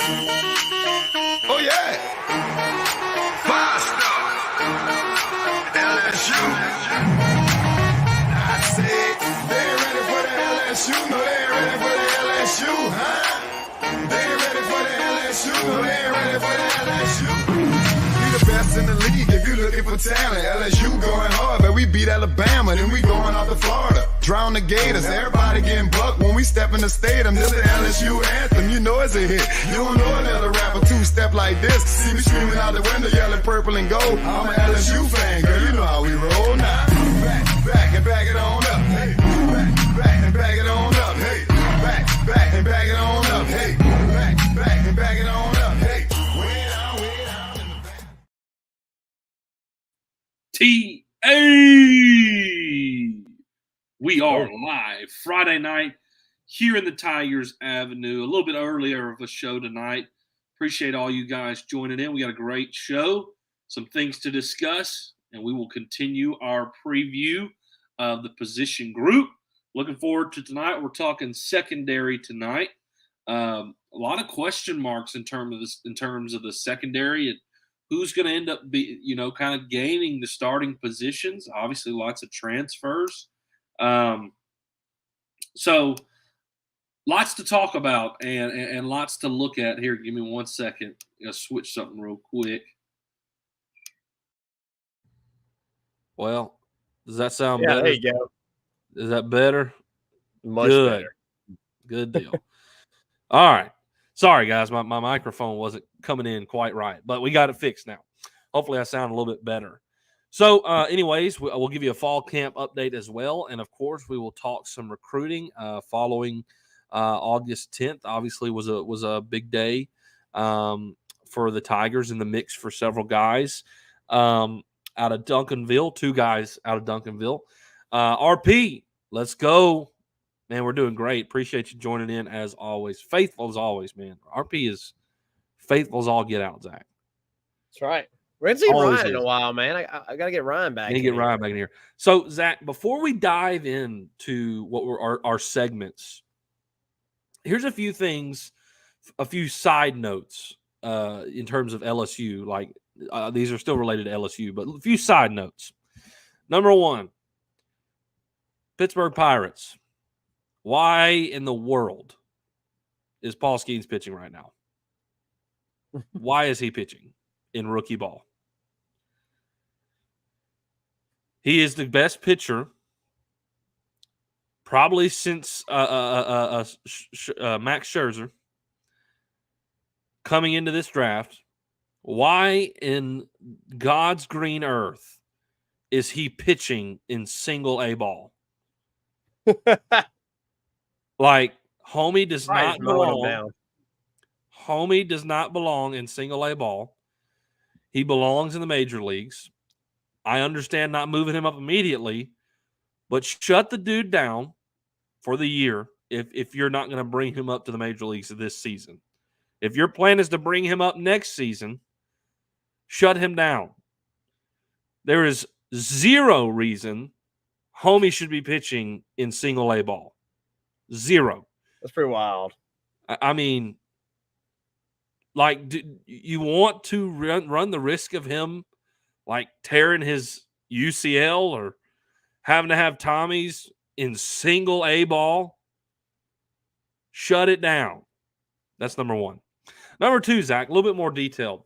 Oh, yeah. 5-star. LSU. I said, they ain't ready for the LSU. No, they ain't ready for the LSU, huh? They ain't ready for the LSU. No, they ain't ready for the LSU. We the best in the league if you looking for talent. LSU going hard, but we beat Alabama, then we going out to Florida. Drown the Gators, everybody getting bucked when we step in the stadium. This the LSU anthem, you know it's a hit. You don't know another rapper two-step like this. See me screaming out the window, yelling purple and gold. I'm an LSU fan, girl, you know how we roll now. Back and back it on up. Hey, back and back it on up. Hey, back and back it on up. Hey, back and back it on up. Hey, way down in the back. T.A. We are live Friday night here in the Tigers Avenue. A little bit earlier of a show tonight. Appreciate all you guys joining in. We got a great show, some things to discuss, and we will continue our preview of the position group. Looking forward to tonight. We're talking secondary tonight. A lot of question marks in terms of the secondary and who's going to end up kind of gaining the starting positions. Obviously, lots of transfers. So lots to talk about and lots to look at here. Give me 1 second. I'm going to switch something real quick. Well, does that sound better? There you go. Is that better? Much better. Good deal. All right. Sorry, guys. My microphone wasn't coming in quite right, but we got it fixed now. Hopefully I sound a little bit better. So, anyways, we'll give you a fall camp update as well. And, of course, we will talk some recruiting following August 10th. Obviously, was a big day for the Tigers in the mix for several guys out of Duncanville, 2 guys out of Duncanville. RP, let's go. Man, we're doing great. Appreciate you joining in as always. Faithful as always, man. RP is faithful as all get out, Zach. That's right. We haven't seen Ryan in a while, man. I got to get Ryan back. Ryan back in here. So, Zach, before we dive into what were our segments, here's a few things, a few side notes in terms of LSU. Like these are still related to LSU, but a few side notes. Number 1, Pittsburgh Pirates. Why in the world is Paul Skeens pitching right now? Why is he pitching in rookie ball? He is the best pitcher probably since Max Scherzer coming into this draft. Why in God's green earth is he pitching in single A ball? Like, homie does not belong. Homie does not belong in single A ball. He belongs in the major leagues. I understand not moving him up immediately, but shut the dude down for the year if you're not going to bring him up to the major leagues this season. If your plan is to bring him up next season, shut him down. There is zero reason homie should be pitching in single A ball. Zero. That's pretty wild. I mean, like, do you want to run the risk of him, like, tearing his UCL or having to have Tommies in single A ball? Shut it down. That's number 1. Number 2, Zach, a little bit more detailed.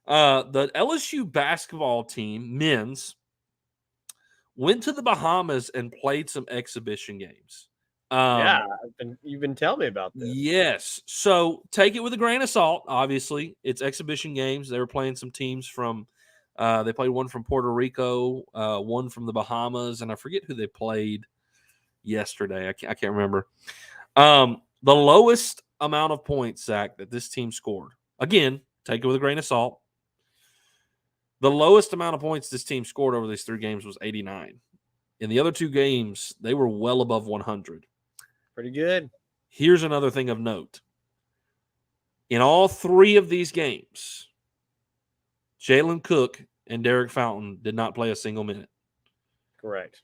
The LSU basketball team, men's, went to the Bahamas and played some exhibition games. You've been telling me about this. Yes. So take it with a grain of salt. Obviously, it's exhibition games. They were playing some teams from they played one from Puerto Rico, one from the Bahamas, and I forget who they played yesterday. I can't remember. The lowest amount of points, Zach, that this team scored. Again, take it with a grain of salt. The lowest amount of points this team scored over these 3 games was 89. In the other 2 games, they were well above 100. Pretty good. Here's another thing of note. In all 3 of these games, Jalen Cook and Derek Fountain did not play a single minute. Correct.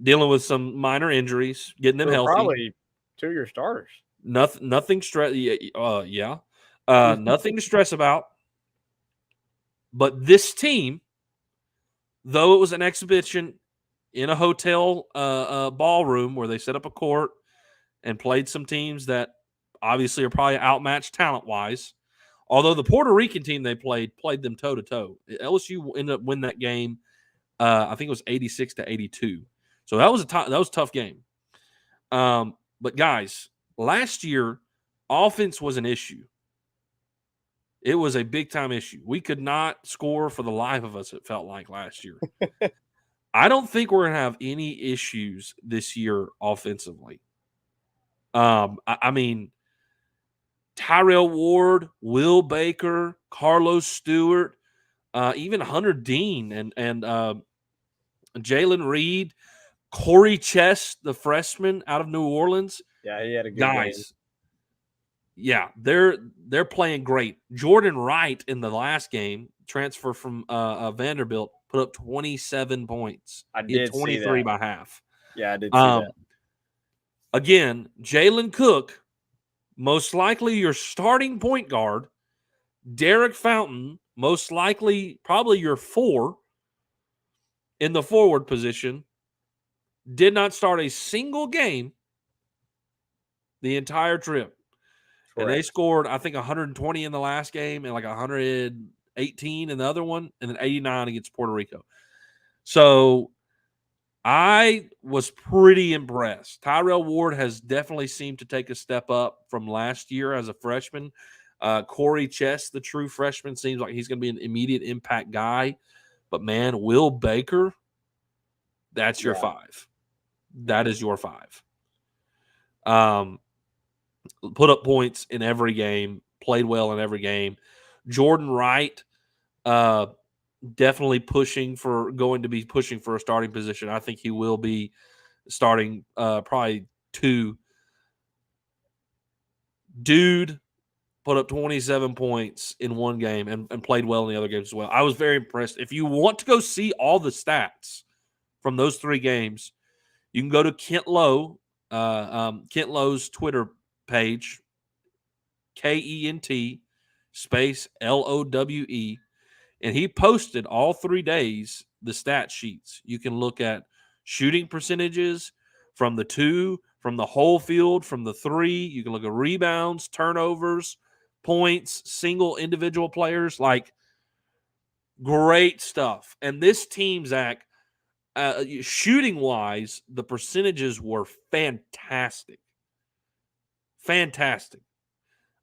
Dealing with some minor injuries, getting them healthy. Probably 2 of your starters. Nothing stress. Yeah. Nothing to stress about. But this team, though it was an exhibition in a hotel ballroom where they set up a court and played some teams that obviously are probably outmatched talent-wise, although the Puerto Rican team they played them toe-to-toe. LSU ended up winning that game. I think it was 86-82. So that was a tough game. But guys, last year, offense was an issue. It was a big-time issue. We could not score for the life of us, it felt like, last year. I don't think we're going to have any issues this year offensively. I mean, Tyrell Ward, Will Baker, Carlos Stewart, even Hunter Dean and Jalen Reed, Corey Chest, the freshman out of New Orleans. Yeah, he had a good guys. game. Yeah, they're playing great. Jordan Wright in the last game, transfer from Vanderbilt, put up 27 points. I did 23 see that. by half. Yeah, I did see that. Again, Jalen Cook, most likely your starting point guard. Derek Fountain, most likely probably your 4 in the forward position, did not start a single game the entire trip. Correct. And they scored, I think, 120 in the last game and like 118 in the other one, and then 89 against Puerto Rico. So I was pretty impressed. Tyrell Ward has definitely seemed to take a step up from last year as a freshman. Corey Chest, the true freshman, seems like he's going to be an immediate impact guy. But, man, Will Baker, that's your 5. That is your 5. Put up points in every game, played well in every game. Jordan Wright, definitely pushing for a starting position. I think he will be starting probably 2. Dude put up 27 points in one game and played well in the other games as well. I was very impressed. If you want to go see all the stats from those 3 games, you can go to Kent Lowe, Kent Lowe's Twitter page, KENT space LOWE, and he posted all 3 days the stat sheets. You can look at shooting percentages from the 2, from the whole field, from the 3. You can look at rebounds, turnovers, points, single individual players. Like, great stuff. And this team, Zach, shooting wise, the percentages were fantastic. Fantastic.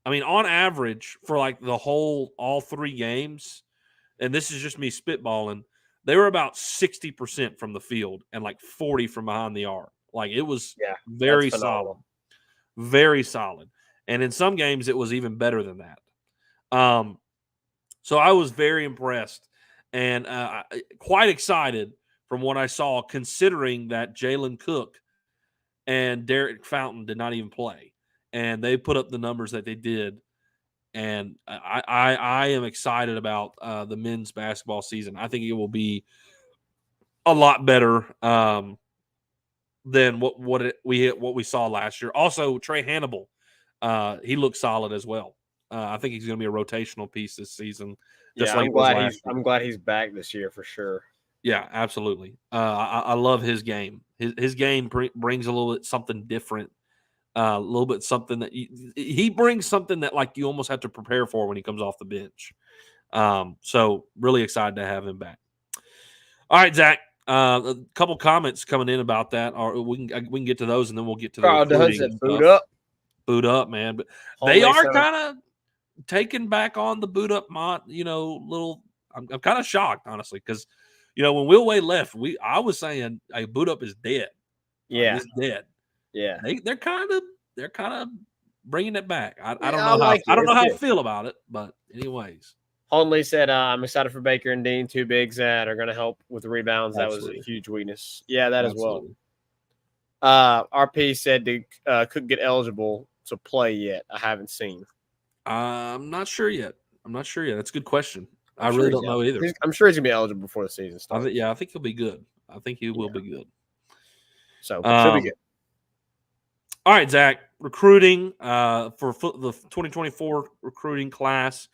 I mean, on average, for like all 3 games, and this is just me spitballing, they were about 60% from the field and like 40 from behind the arc. Like, it was very solid. Very solid. And in some games, it was even better than that. So I was very impressed and quite excited from what I saw, considering that Jalen Cook and Derek Fountain did not even play. And they put up the numbers that they did. And I am excited about the men's basketball season. I think it will be a lot better than what we saw last year. Also, Trey Hannibal, he looks solid as well. I think he's going to be a rotational piece this season. I'm glad he's back this year for sure. Yeah, absolutely. I love his game. His game brings a little bit something different. A little bit something that he brings something that like you almost have to prepare for when he comes off the bench. So really excited to have him back. All right, Zach. A couple comments coming in about that, or we can get to those, and then we'll get to the Carl Dunn said, "Boot up, man." But they are kind of taking back on the boot up mod. Little. I'm kind of shocked, honestly, because when Will Wade left, I was saying, "Hey, boot up is dead." Yeah, it's dead. Yeah, they're kind of bringing it back. I don't know I don't know how I feel about it, but anyways. Holdenley said, "I'm excited for Baker and Dean, 2 bigs that are going to help with the rebounds." Absolutely. That was a huge weakness. Yeah, that Absolutely. as well. RP said couldn't get eligible to play yet. I haven't seen. I'm not sure yet. That's a good question. I really don't know either. I'm sure he's gonna be eligible before the season starts. I think he'll be good. I think he will be good. So should be good. All right, Zach. Recruiting for the 2024 recruiting class,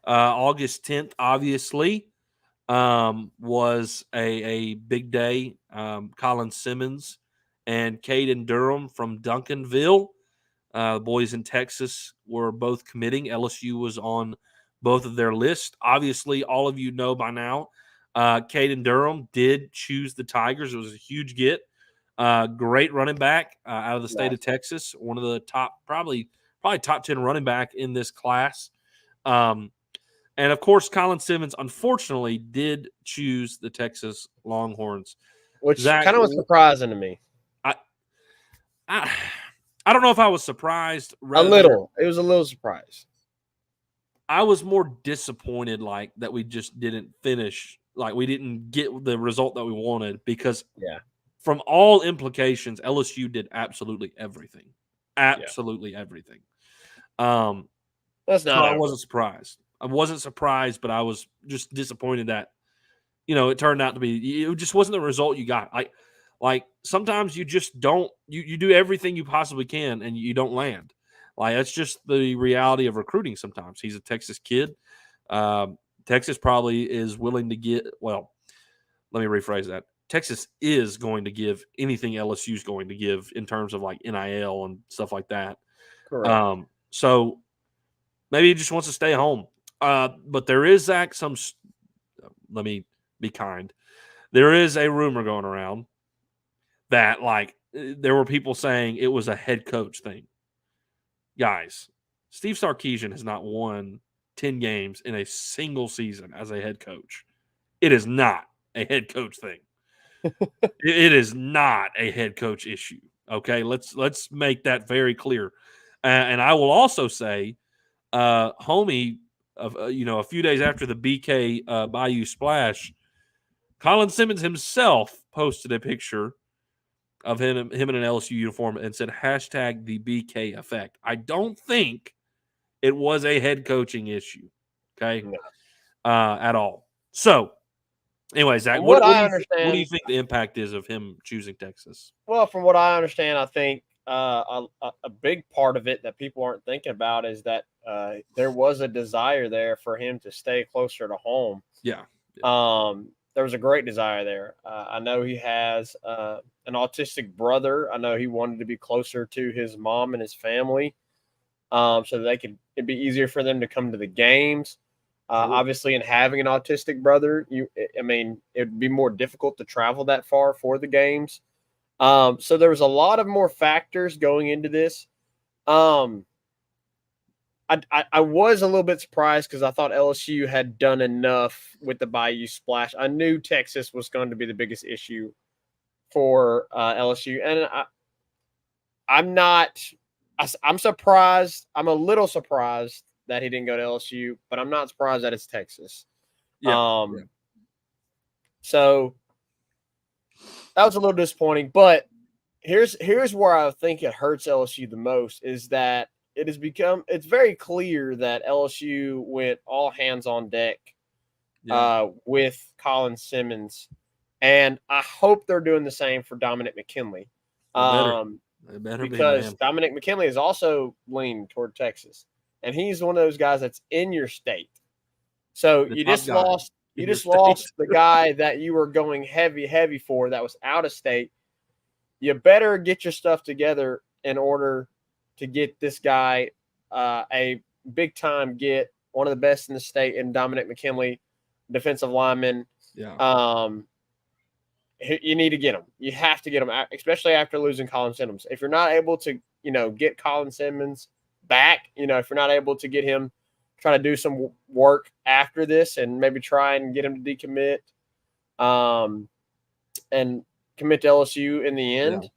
August 10th, obviously, was a big day. Colin Simmons and Caden Durham from Duncanville, the boys in Texas, were both committing. LSU was on both of their lists. Obviously, all of you know by now, Caden Durham did choose the Tigers. It was a huge get. Great running back out of the state of Texas, one of the top, probably top 10 running back in this class. And of course, Colin Simmons, unfortunately, did choose the Texas Longhorns, which Zach, kind of was surprising to me. I don't know if I was surprised. A little. It was a little surprise. I was more disappointed, like, that we just didn't finish, like we didn't get the result that we wanted, because from all implications, LSU did absolutely everything. Absolutely everything. That's not. I wasn't surprised. I wasn't surprised, but I was just disappointed that, it turned out to be. It just wasn't the result you got. Like sometimes you just don't. You do everything you possibly can, and you don't land. Like that's just the reality of recruiting. Sometimes he's a Texas kid. Texas probably is willing to get. Well, let me rephrase that. Texas is going to give anything LSU is going to give in terms of like NIL and stuff like that. Correct. So maybe he just wants to stay home. But there is, Zach, let me be kind. There is a rumor going around that like there were people saying it was a head coach thing. Guys, Steve Sarkisian has not won 10 games in a single season as a head coach. It is not a head coach thing. It is not a head coach issue. Okay, let's make that very clear. And I will also say, homie, a few days after the BK Bayou splash, Colin Simmons himself posted a picture of him in an LSU uniform and said hashtag the BK effect. I don't think it was a head coaching issue, okay, at all. So, anyway, Zach, what do you think the impact is of him choosing Texas? Well, from what I understand, I think a big part of it that people aren't thinking about is that there was a desire there for him to stay closer to home. Yeah. There was a great desire there. I know he has an autistic brother. I know he wanted to be closer to his mom and his family, so that it'd be easier for them to come to the games. Obviously, in having an autistic brother, it'd be more difficult to travel that far for the games. So there was a lot of more factors going into this. I was a little bit surprised because I thought LSU had done enough with the Bayou splash. I knew Texas was going to be the biggest issue for LSU, and I'm surprised. I'm a little surprised that he didn't go to LSU, but I'm not surprised that it's Texas. So that was a little disappointing, but here's where I think it hurts LSU the most is that it's very clear that LSU went all hands on deck with Colin Simmons, and I hope they're doing the same for Dominic McKinley. Because Dominic McKinley is also leaning toward Texas, and he's one of those guys that's in your state. So you just lost the guy that you were going heavy for that was out of state. You better get your stuff together in order to get this guy a big time get, one of the best in the state in Dominic McKinley, defensive lineman. Yeah. You need to get him. You have to get him, especially after losing Colin Simmons. If you're not able to, get Colin Simmons back, if you're not able to get him, try to do some work after this and maybe try and get him to decommit and commit to LSU in the end.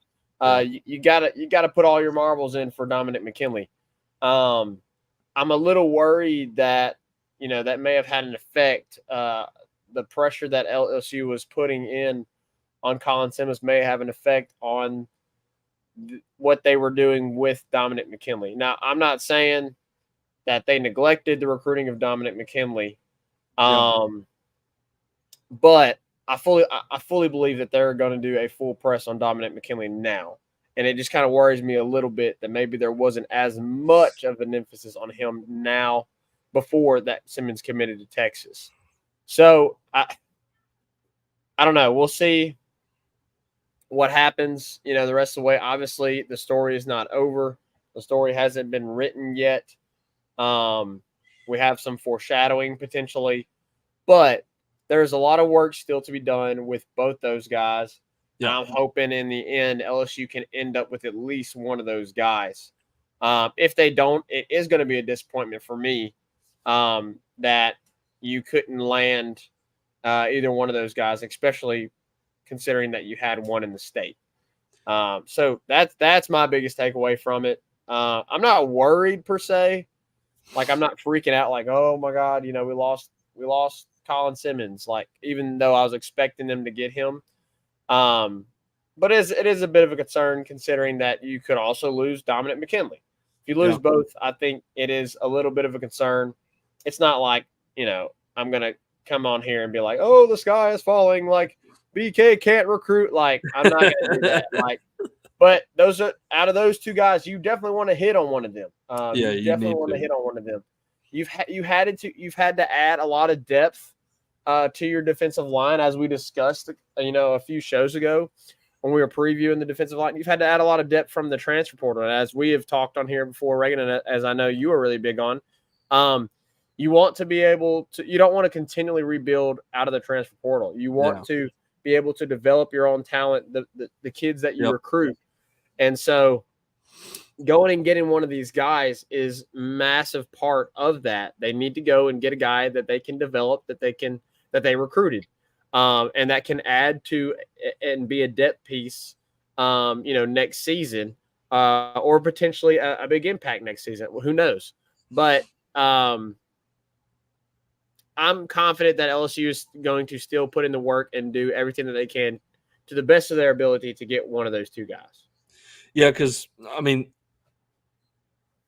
You gotta put all your marbles in for Dominic McKinley. I'm a little worried that that may have had an effect. The pressure that LSU was putting in on Colin Simmons may have an effect on what they were doing with Dominic McKinley. Now, I'm not saying that they neglected the recruiting of Dominic McKinley, but I fully believe that they're going to do a full press on Dominic McKinley now. And it just kind of worries me a little bit that maybe there wasn't as much of an emphasis on him now before that Simmons committed to Texas. So I don't know. We'll see what happens, the rest of the way. Obviously, the story is not over. The story hasn't been written yet. We have some foreshadowing potentially, but there's a lot of work still to be done with both those guys. Yeah. And I'm hoping in the end, LSU can end up with at least one of those guys. If they don't, it is going to be a disappointment for me that you couldn't land either one of those guys, especially considering that you had one in the state. So that's my biggest takeaway from it. I'm not worried per se. Like, I'm not freaking out like, oh my God, we lost Colin Simmons. Like, even though I was expecting them to get him. But it is a bit of a concern considering that you could also lose Dominic McKinley. If you lose both, I think it is a little bit of a concern. It's not like, I'm going to come on here and be like, oh, the sky is falling. Like, BK can't recruit. Like, I'm not going to do that. Like, but those are out of those two guys, you definitely want to hit on one of them. You definitely want to hit on one of them. You've had to add a lot of depth to your defensive line, as we discussed, a few shows ago when we were previewing the defensive line. You've had to add a lot of depth from the transfer portal, and as we have talked on here before, Reagan, and as I know you are really big on. You want to be able to. You don't want to continually rebuild out of the transfer portal. You want to be able to develop your own talent, the kids that you recruit. And so going and getting one of these guys is massive part of that. They need to go and get a guy that they can develop, that they recruited, and that can add to and be a depth piece, next season, or potentially a big impact next season. Well, who knows? But I'm confident that LSU is going to still put in the work and do everything that they can to the best of their ability to get one of those two guys. Yeah, because,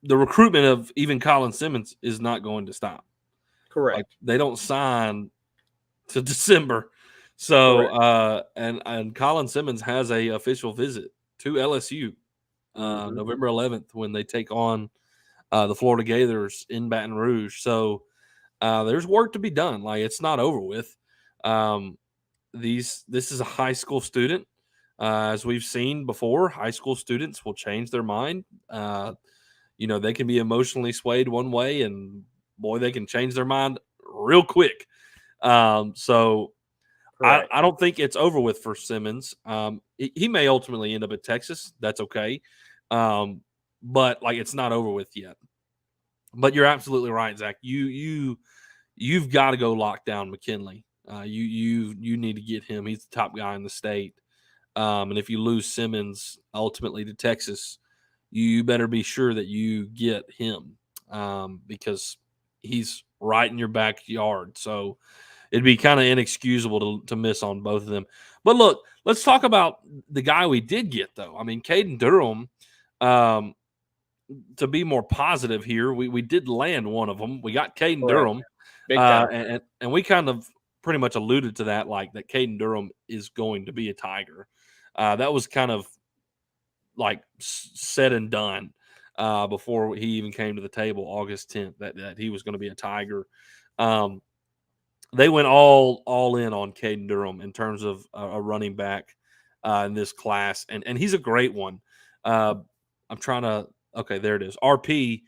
the recruitment of even Colin Simmons is not going to stop. Correct. Like, they don't sign to December. So, and Colin Simmons has a official visit to LSU November 11th when they take on the Florida Gators in Baton Rouge. So, there's work to be done. Like, it's not over with. This is a high school student. As we've seen before, high school students will change their mind. They can be emotionally swayed one way, and boy, they can change their mind real quick. So I don't think it's over with for Simmons. He may ultimately end up at Texas. That's okay. But like, it's not over with yet. But you're absolutely right, Zach. You've got to go lock down McKinley. You need to get him. He's the top guy in the state. And if you lose Simmons ultimately to Texas, you better be sure that you get him because he's right in your backyard. So it'd be kind of inexcusable to miss on both of them. But look, let's talk about the guy we did get, though. Caden Durham, to be more positive here, we did land one of them. We got Caden Durham. Big time. And we kind of pretty much alluded to that, like that Caden Durham is going to be a Tiger. That was kind of like said and done before he even came to the table August 10th that he was going to be a Tiger. They went all in on Caden Durham in terms of a running back in this class, and he's a great one. I'm trying to there it is. RP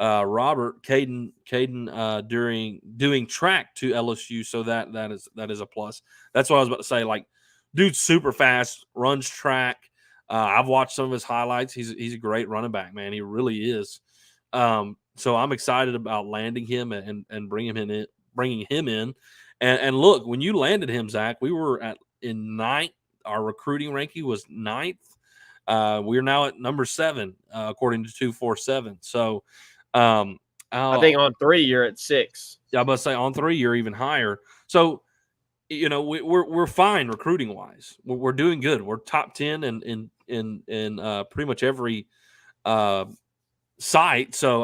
Robert Caden during doing track to LSU, so that is a plus. That's what I was about to say. Like, dude's super fast, runs track. I've watched some of his highlights. He's a great running back, man. He really is. So I'm excited about landing him and bringing him in. And look, when you landed him, Zach, we were in ninth. Our recruiting ranking was ninth. We're now at number 7, according to 247. So I think on 3 you're at 6. Yeah, I must say on 3 you're even higher. So we're fine recruiting wise. We're doing good. We're top 10 in pretty much every site. So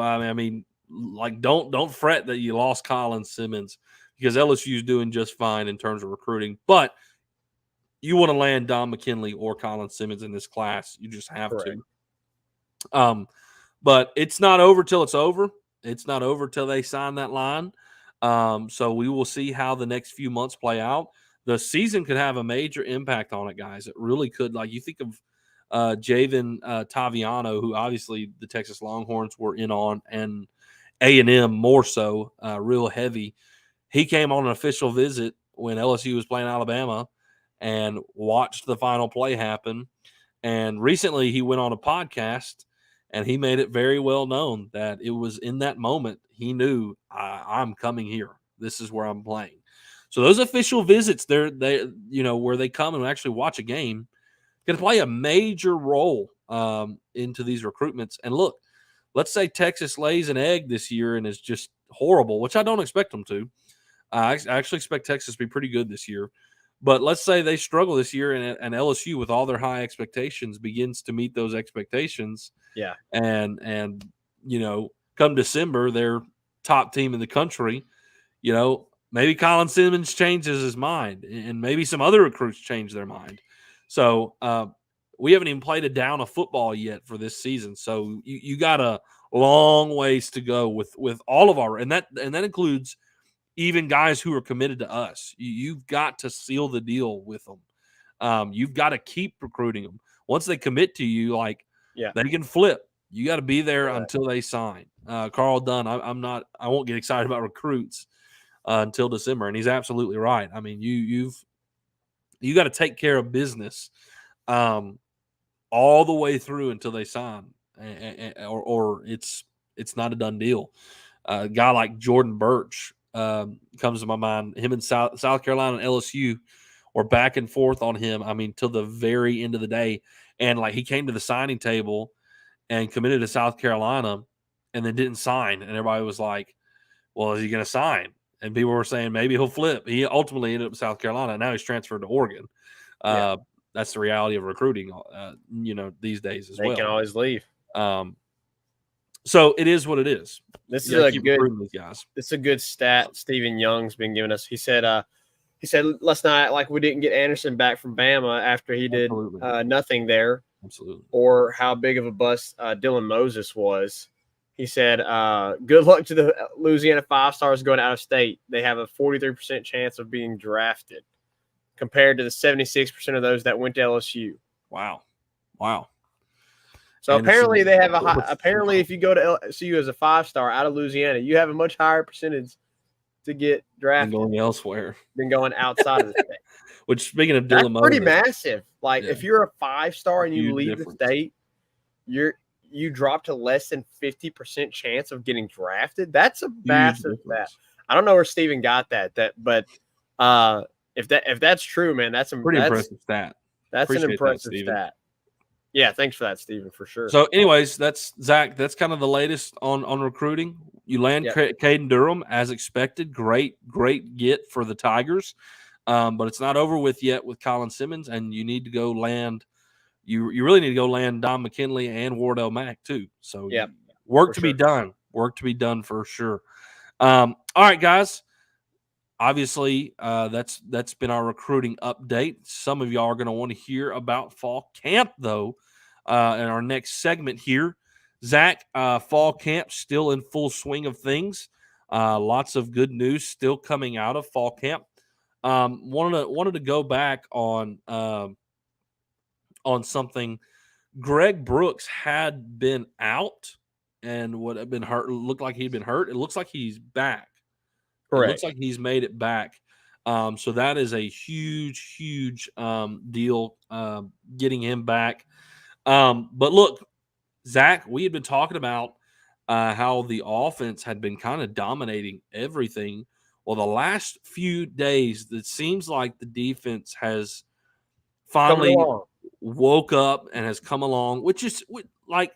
like, don't fret that you lost Colin Simmons, because LSU is doing just fine in terms of recruiting. But you want to land Don McKinley or Colin Simmons in this class. You just have Correct. to. But it's not over till it's over. It's not over till they sign that line. So we will see how the next few months play out. The season could have a major impact on it, guys. It really could. Like you think of Javen Taviano, who obviously the Texas Longhorns were in on, and A&M more so, real heavy. He came on an official visit when LSU was playing Alabama and watched the final play happen. And recently he went on a podcast and he made it very well known that it was in that moment he knew I'm coming here. This is where I'm playing. So those official visits, they where they come and actually watch a game, going to play a major role into these recruitments. And look, let's say Texas lays an egg this year and is just horrible, which I don't expect them to. I actually expect Texas to be pretty good this year. But let's say they struggle this year and LSU, with all their high expectations, begins to meet those expectations. Yeah. And come December, they're top team in the country. Maybe Colin Simmons changes his mind, and maybe some other recruits change their mind. So we haven't even played a down of football yet for this season. So you got a long ways to go with all of our, and that includes even guys who are committed to us. You've got to seal the deal with them. You've got to keep recruiting them. Once they commit to you, they can flip. You got to be there until they sign. Carl Dunn, I won't get excited about recruits until December, and he's absolutely right. I mean, you got to take care of business all the way through until they sign, or it's not a done deal. A guy like Jordan Birch comes to my mind. Him in South Carolina and LSU were back and forth on him. I mean, till the very end of the day. And he came to the signing table and committed to South Carolina and then didn't sign. And everybody was like, well, is he going to sign? And people were saying maybe he'll flip. He ultimately ended up in South Carolina. Now he's transferred to Oregon. That's the reality of recruiting, these days as well. They can always leave. So it is what it is. This is a good stat Stephen Young's been giving us. He said let's not act like we didn't get Anderson back from Bama after he did nothing there. Absolutely. Or how big of a bust Dylan Moses was. He said, good luck to the Louisiana 5-stars going out of state. They have a 43% chance of being drafted compared to the 76% of those that went to LSU. Wow. So apparently they have apparently if you go to LSU as a 5-star out of Louisiana, you have a much higher percentage to get drafted than going elsewhere than going outside of the state. Which, speaking of Dylan Moses, pretty massive. If you're a 5-star and you leave the state, you drop to less than 50% chance of getting drafted. That's a massive stat. I don't know where Steven got that, but if that's true, man, that's impressive stat. That's an impressive stat. Yeah, thanks for that, Steven, for sure. So, anyways, that's Zach. That's kind of the latest on recruiting. You land Caden Durham as expected. Great get for the Tigers, but it's not over with yet with Colin Simmons, and you need to go land. You really need to go land Don McKinley and Wardell Mack too. So, work to be done. Work to be done for sure. All right, guys. Obviously, that's been our recruiting update. Some of y'all are going to want to hear about fall camp, though, in our next segment here. Zach, fall camp still in full swing of things. Lots of good news still coming out of fall camp. Wanted to go back on something. Greg Brooks had been out and would have been hurt. Looked like he'd been hurt. It looks like he's back. Correct. It looks like he's made it back. So that is a huge deal, getting him back. But look, Zach, we had been talking about how the offense had been kind of dominating everything. Well, the last few days, it seems like the defense has finally woke up and has come along, which is like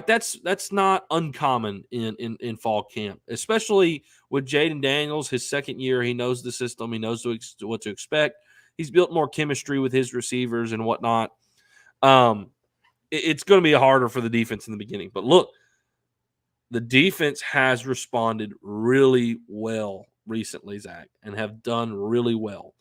that's not uncommon in fall camp, especially with Jaden Daniels, his second year. He knows the system. He knows what to expect. He's built more chemistry with his receivers and whatnot. It's going to be harder for the defense in the beginning. But look, the defense has responded really well recently, Zach, and have done really well.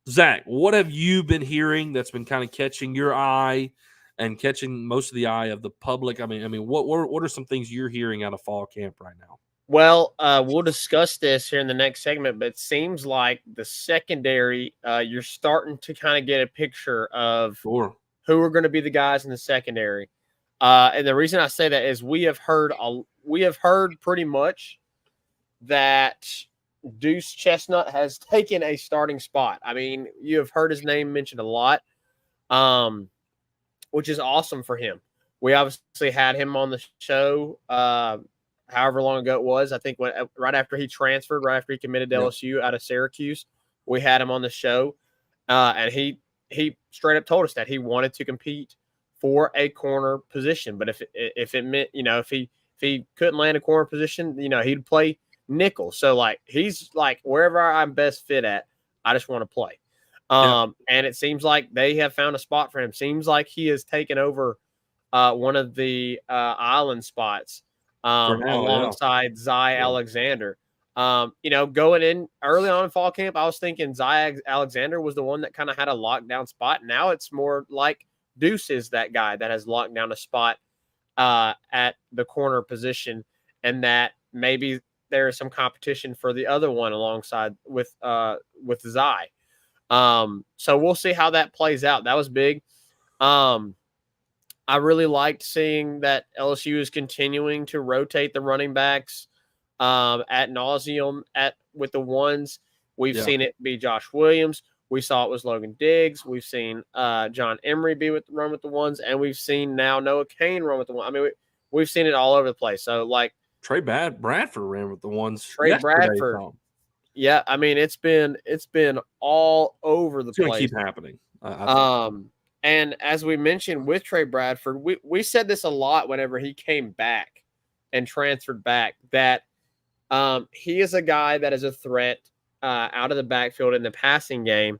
Zach, what have you been hearing that's been kind of catching your eye and catching most of the eye of the public? I mean, what are some things you're hearing out of fall camp right now? Well, we'll discuss this here in the next segment, but it seems like the secondary, you're starting to kind of get a picture of Sure. who are going to be the guys in the secondary. And the reason I say that is we have heard pretty much that Deuce Chestnut has taken a starting spot. I mean, you have heard his name mentioned a lot, which is awesome for him. We obviously had him on the show however long ago it was. I think right after he transferred, right after he committed to LSU out of Syracuse, we had him on the show, and he straight up told us that he wanted to compete for a corner position. But if it meant, if he couldn't land a corner position, he'd play nickel. So like he's like, wherever I'm best fit at, I just want to play. And it seems like they have found a spot for him. Seems like he has taken over one of the island spots alongside Zy Alexander. Going in early on in fall camp, I was thinking Zy Alexander was the one that kind of had a lockdown spot. Now it's more like Deuce is that guy that has locked down a spot at the corner position, and that maybe there is some competition for the other one alongside with Zy. So we'll see how that plays out. That was big. I really liked seeing that LSU is continuing to rotate the running backs at nauseum with the ones. We've seen it be Josh Williams. We saw it was Logan Diggs. We've seen John Emery run with the ones, and we've seen now Noah Cain run with the one. I mean, we've seen it all over the place. So like Trey Bradford ran with the ones. Trey Bradford. Yeah, I mean it's been all over the place. Keep happening. And as we mentioned with Trey Bradford, we said this a lot whenever he came back and transferred back, that he is a guy that is a threat out of the backfield in the passing game.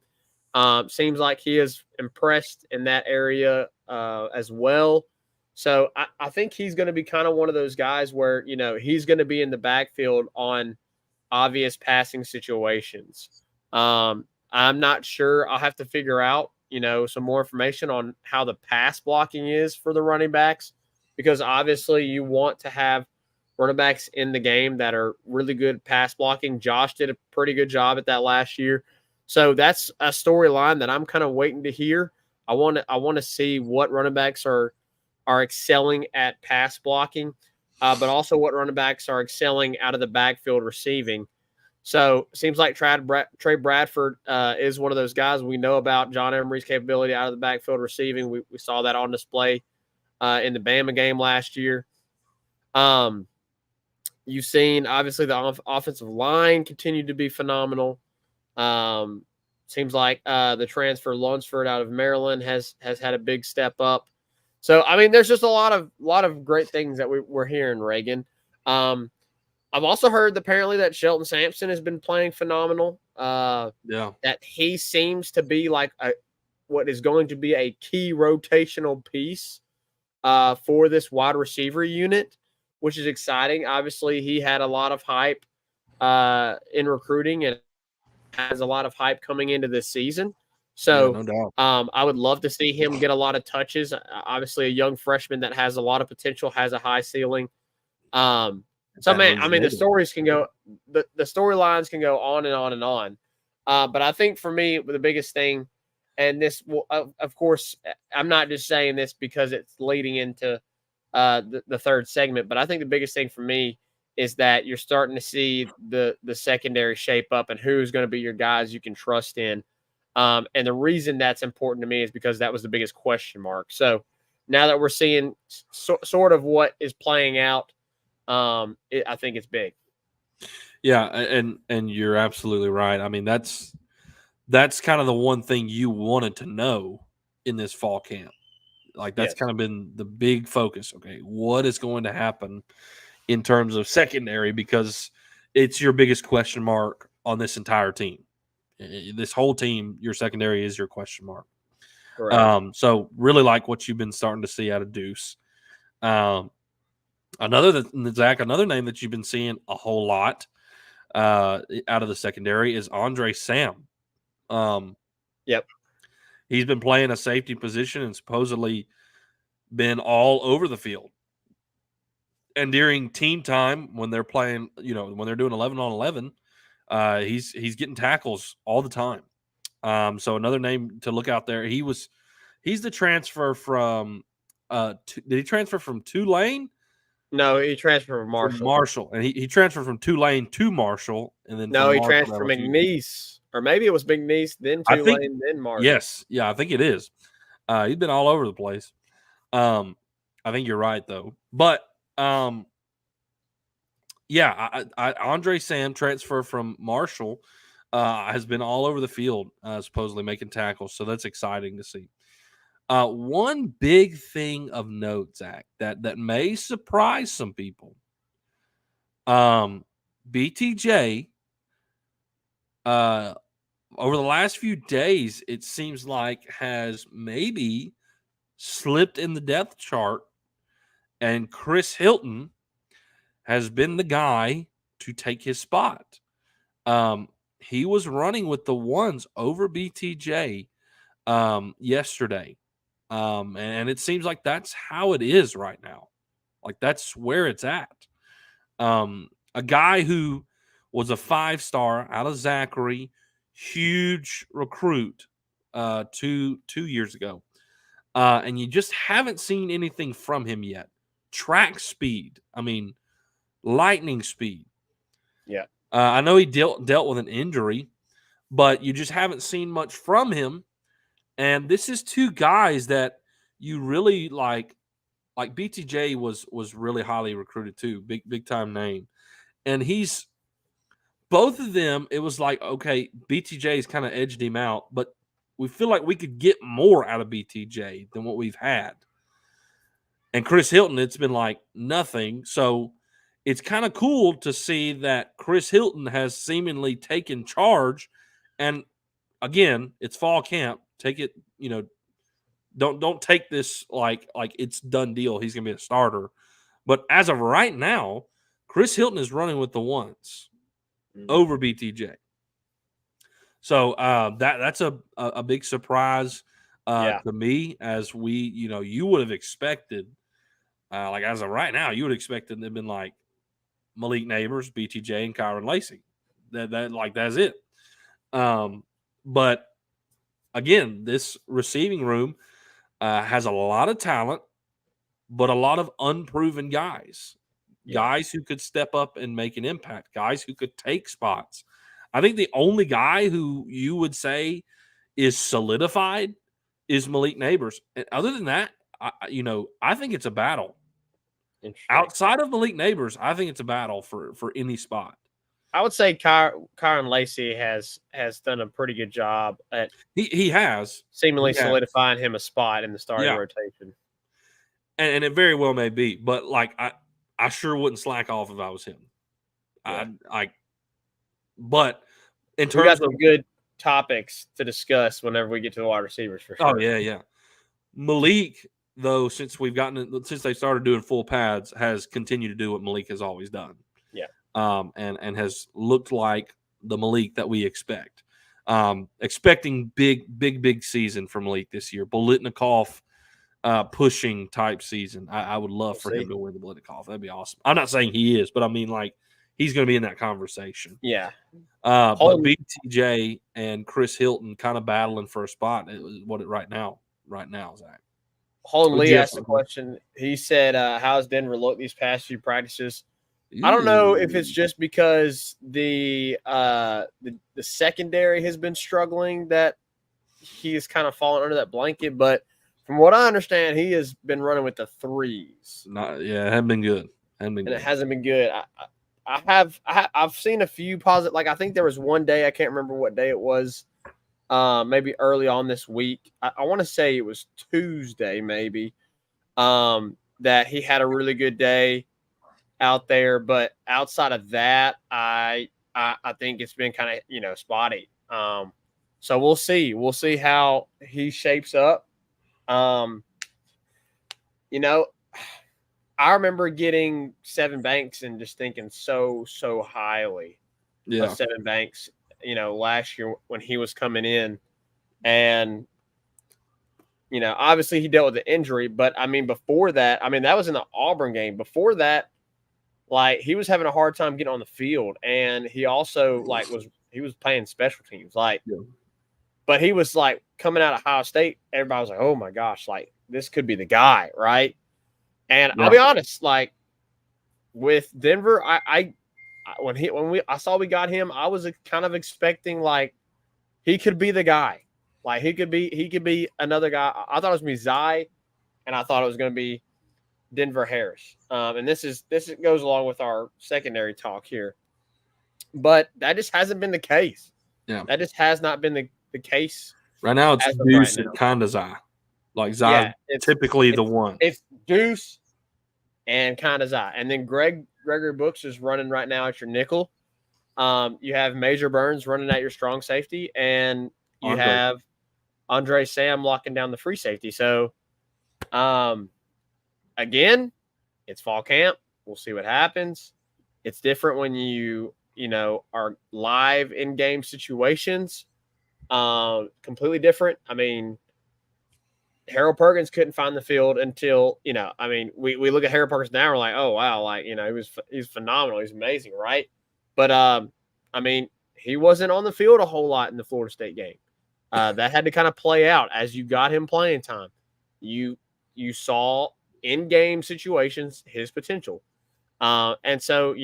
Seems like he is impressed in that area as well. So I think he's going to be kind of one of those guys where, he's going to be in the backfield on obvious passing situations. I'm not sure. I'll have to figure out, some more information on how the pass blocking is for the running backs, because obviously you want to have running backs in the game that are really good pass blocking. Josh did a pretty good job at that last year. So that's a storyline that I'm kind of waiting to hear. I want to see what running backs are excelling at pass blocking, but also what running backs are excelling out of the backfield receiving. So it seems like Trey Bradford is one of those guys. We know about John Emery's capability out of the backfield receiving. We saw that on display in the Bama game last year. You've seen, obviously, the offensive line continue to be phenomenal. Seems like the transfer Lunsford out of Maryland has had a big step up. So, I mean, there's just a lot of great things that we're hearing, Reagan. I've also heard apparently that Shelton Sampson has been playing phenomenal. That he seems to be like what is going to be a key rotational piece for this wide receiver unit, which is exciting. Obviously, he had a lot of hype in recruiting and has a lot of hype coming into this season. So no doubt. I would love to see him get a lot of touches. Obviously, a young freshman that has a lot of potential, has a high ceiling. So, man, I mean, the stories can go – the storylines can go on and on and on. But I think for me, the biggest thing, and this will, of course, I'm not just saying this because it's leading into the third segment, but I think the biggest thing for me is that you're starting to see the secondary shape up and who's going to be your guys you can trust in. And the reason that's important to me is because that was the biggest question mark. So now that we're seeing sort of what is playing out, I think it's big. Yeah, and you're absolutely right. I mean, that's kind of the one thing you wanted to know in this fall camp. Like that's kind of been the big focus. Okay, what is going to happen in terms of secondary, because it's your biggest question mark on this entire team. This whole team, your secondary is your question mark. Correct. So really like what you've been starting to see out of Deuce. Another name that you've been seeing a whole lot out of the secondary is Andre Sam. Yep. He's been playing a safety position and supposedly been all over the field. And during team time, when they're playing, when they're doing 11 on 11, he's getting tackles all the time. So another name to look out there. He's the transfer from. Did he transfer from Tulane? No, he transferred from Marshall. From Marshall, and he transferred from Tulane to Marshall, and then No, from he Marshall transferred from to LSU. McNeese, or maybe it was McNeese, then I think- Tulane, then Marshall. Yes, yeah, I think it is. He's been all over the place. I think you're right though, but yeah, Andre Sam transfer from Marshall has been all over the field, supposedly making tackles, so that's exciting to see. One big thing of note, Zach, that may surprise some people. BTJ, over the last few days, it seems like has maybe slipped in the depth chart, and Chris Hilton has been the guy to take his spot. He was running with the ones over BTJ yesterday. And it seems like that's how it is right now. Like that's where it's at. A guy who was a 5-star out of Zachary, huge recruit 2 years ago. And you just haven't seen anything from him yet. Track speed. I mean, lightning speed. Yeah. I know he dealt with an injury, but you just haven't seen much from him. And this is two guys that you really like. Like BTJ was really highly recruited too, big time name. And he's both of them. It was like, okay, BTJ's kind of edged him out, but we feel like we could get more out of BTJ than what we've had. And Chris Hilton, it's been like nothing. So it's kind of cool to see that Chris Hilton has seemingly taken charge. And again, it's fall camp. Take it, don't take this like it's done deal. He's gonna be a starter. But as of right now, Chris Hilton is running with the ones over BTJ. So that's a big surprise to me, as we, you would have expected, like as of right now, you would have expected they've been like Malik Neighbors, BTJ, and Kyron Lacy. That's it. But again, this receiving room has a lot of talent, but a lot of unproven guys. Guys who could step up and make an impact, guys who could take spots. I think the only guy who you would say is solidified is Malik Neighbors. And other than that, I think it's a battle. Outside of Malik Neighbors, I think it's a battle for any spot. I would say Kyron Lacy has done a pretty good job at he has seemingly solidifying him a spot in the starting rotation. And it very well may be, but like I sure wouldn't slack off if I was him. Yeah. But in terms we got some good topics to discuss whenever we get to the wide receivers for sure. Oh yeah. Malik, though, since they started doing full pads, has continued to do what Malik has always done. Yeah. And has looked like the Malik that we expect. Expecting big season from Malik this year. Biletnikoff pushing type season. I would love for him to win the Biletnikoff. That'd be awesome. I'm not saying he is, but I mean like he's going to be in that conversation. Yeah. But BTJ and Chris Hilton kind of battling for a spot. Right now, Zach. Holden Lee asked a question. He said, how's Denver look these past few practices? I don't know if it's just because the secondary has been struggling that he is kind of fallen under that blanket, but from what I understand, he has been running with the threes. It hasn't been good. It hasn't been good. I've seen a few positive. Like I think there was one day, I can't remember what day it was. Maybe early on this week. I want to say it was Tuesday, maybe. That he had a really good day out there, but outside of that, I think it's been kind of spotty. So we'll see. We'll see how he shapes up. I remember getting Sevyn Banks and just thinking so highly of Sevyn Banks, last year when he was coming in. And, you know, obviously he dealt with the injury, but I mean, before that, I mean, that was in the Auburn game. Before that, like he was having a hard time getting on the field. And he also like he was playing special teams. Like, Yeah. but he was like coming out of Ohio State. Everybody was like, oh my gosh, like this could be the guy, right? And I'll be honest, like with Denver, I saw we got him, I was kind of expecting like he could be the guy. Like he could be another guy. I thought it was going to be Zai, and I thought it was going to be Denver Harris. And this goes along with our secondary talk here. But that just hasn't been the case. Yeah. That just has not been the case. Right now it's Deuce and kind of Zai. Like Zai typically the one. It's Deuce and kind of Zai. And then Gregory Brooks is running right now at your nickel. You have Major Burns running at your strong safety, and you have Andre Sam locking down the free safety. So, again, it's fall camp. We'll see what happens. It's different when you are live in game situations. Completely different. I mean, Harold Perkins couldn't find the field until, I mean, we look at Harold Perkins now, we're like, oh wow, like, he's phenomenal, he's amazing, right? But I mean, he wasn't on the field a whole lot in the Florida State game. That had to kind of play out as you got him playing time. You saw in game situations his potential, and so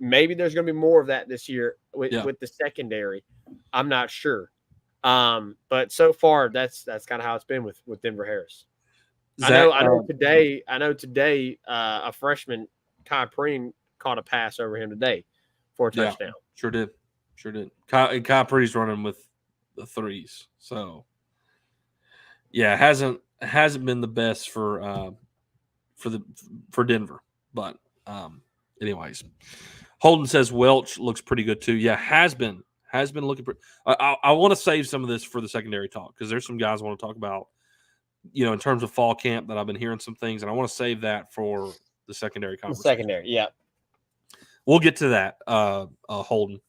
maybe there's going to be more of that this year with the secondary. I'm not sure. But so far that's kind of how it's been with Denver Harris. I know today a freshman, Kai Preen, caught a pass over him today for a touchdown. Sure did. Kai Preen's running with the threes. So yeah, hasn't been the best for Denver. But anyways. Holden says Welch looks pretty good too. Yeah, has been looking pretty. I want to save some of this for the secondary talk because there's some guys I want to talk about, in terms of fall camp that I've been hearing some things, and I want to save that for the secondary conversation. Secondary, yeah. We'll get to that, Holden.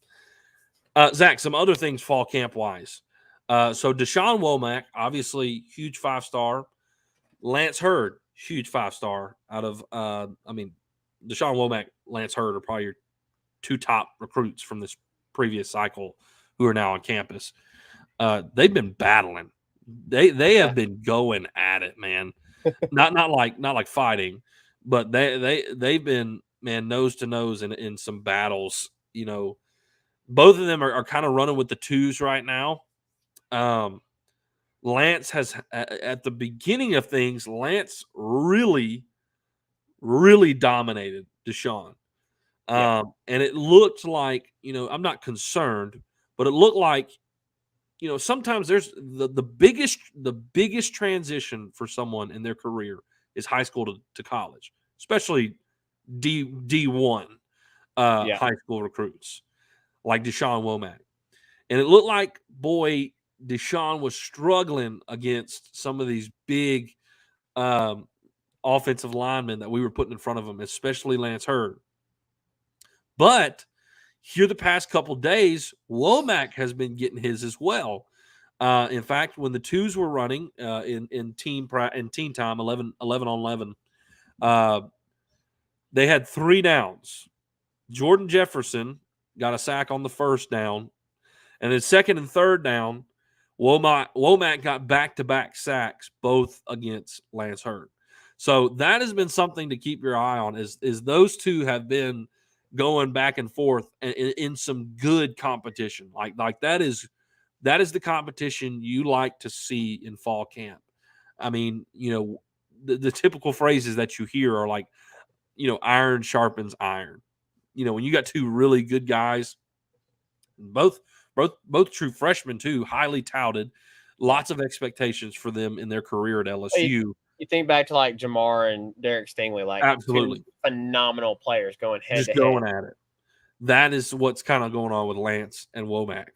Zach, some other things fall camp wise. So Deshaun Womack, obviously huge 5-star. Lance Hurd, huge 5-star. Out of, Deshaun Womack, Lance Hurd are probably your two top recruits from this previous cycle who are now on campus. They've been battling. They have been going at it, man. not like fighting, but they've been, man, nose to nose in some battles. Both of them are kind of running with the twos right now. Lance has, at the beginning of things, Lance really, really dominated Deshaun. And it looked like, I'm not concerned, but it looked like, sometimes there's the biggest transition for someone in their career is high school to college, especially D1 high school recruits like Deshaun Womack. And it looked like, boy, Deshaun was struggling against some of these big offensive linemen that we were putting in front of him, especially Lance Hurd. But here the past couple days, Womack has been getting his as well. In fact, when the twos were running in team time, 11 on 11, they had 3 downs. Jordan Jefferson got a sack on the first down, and then second and third down, Womack got back-to-back sacks, both against Lance Hurd. So that has been something to keep your eye on. Is those two have been going back and forth in some good competition. Like that is the competition you like to see in fall camp. I mean, the typical phrases that you hear are like, iron sharpens iron. When you got two really good guys, both true freshmen too, highly touted, lots of expectations for them in their career at LSU. You think back to like Jamar and Derek Stingley, like absolutely two phenomenal players going head just to going head. at it. That is what's kind of going on with Lance and Womack.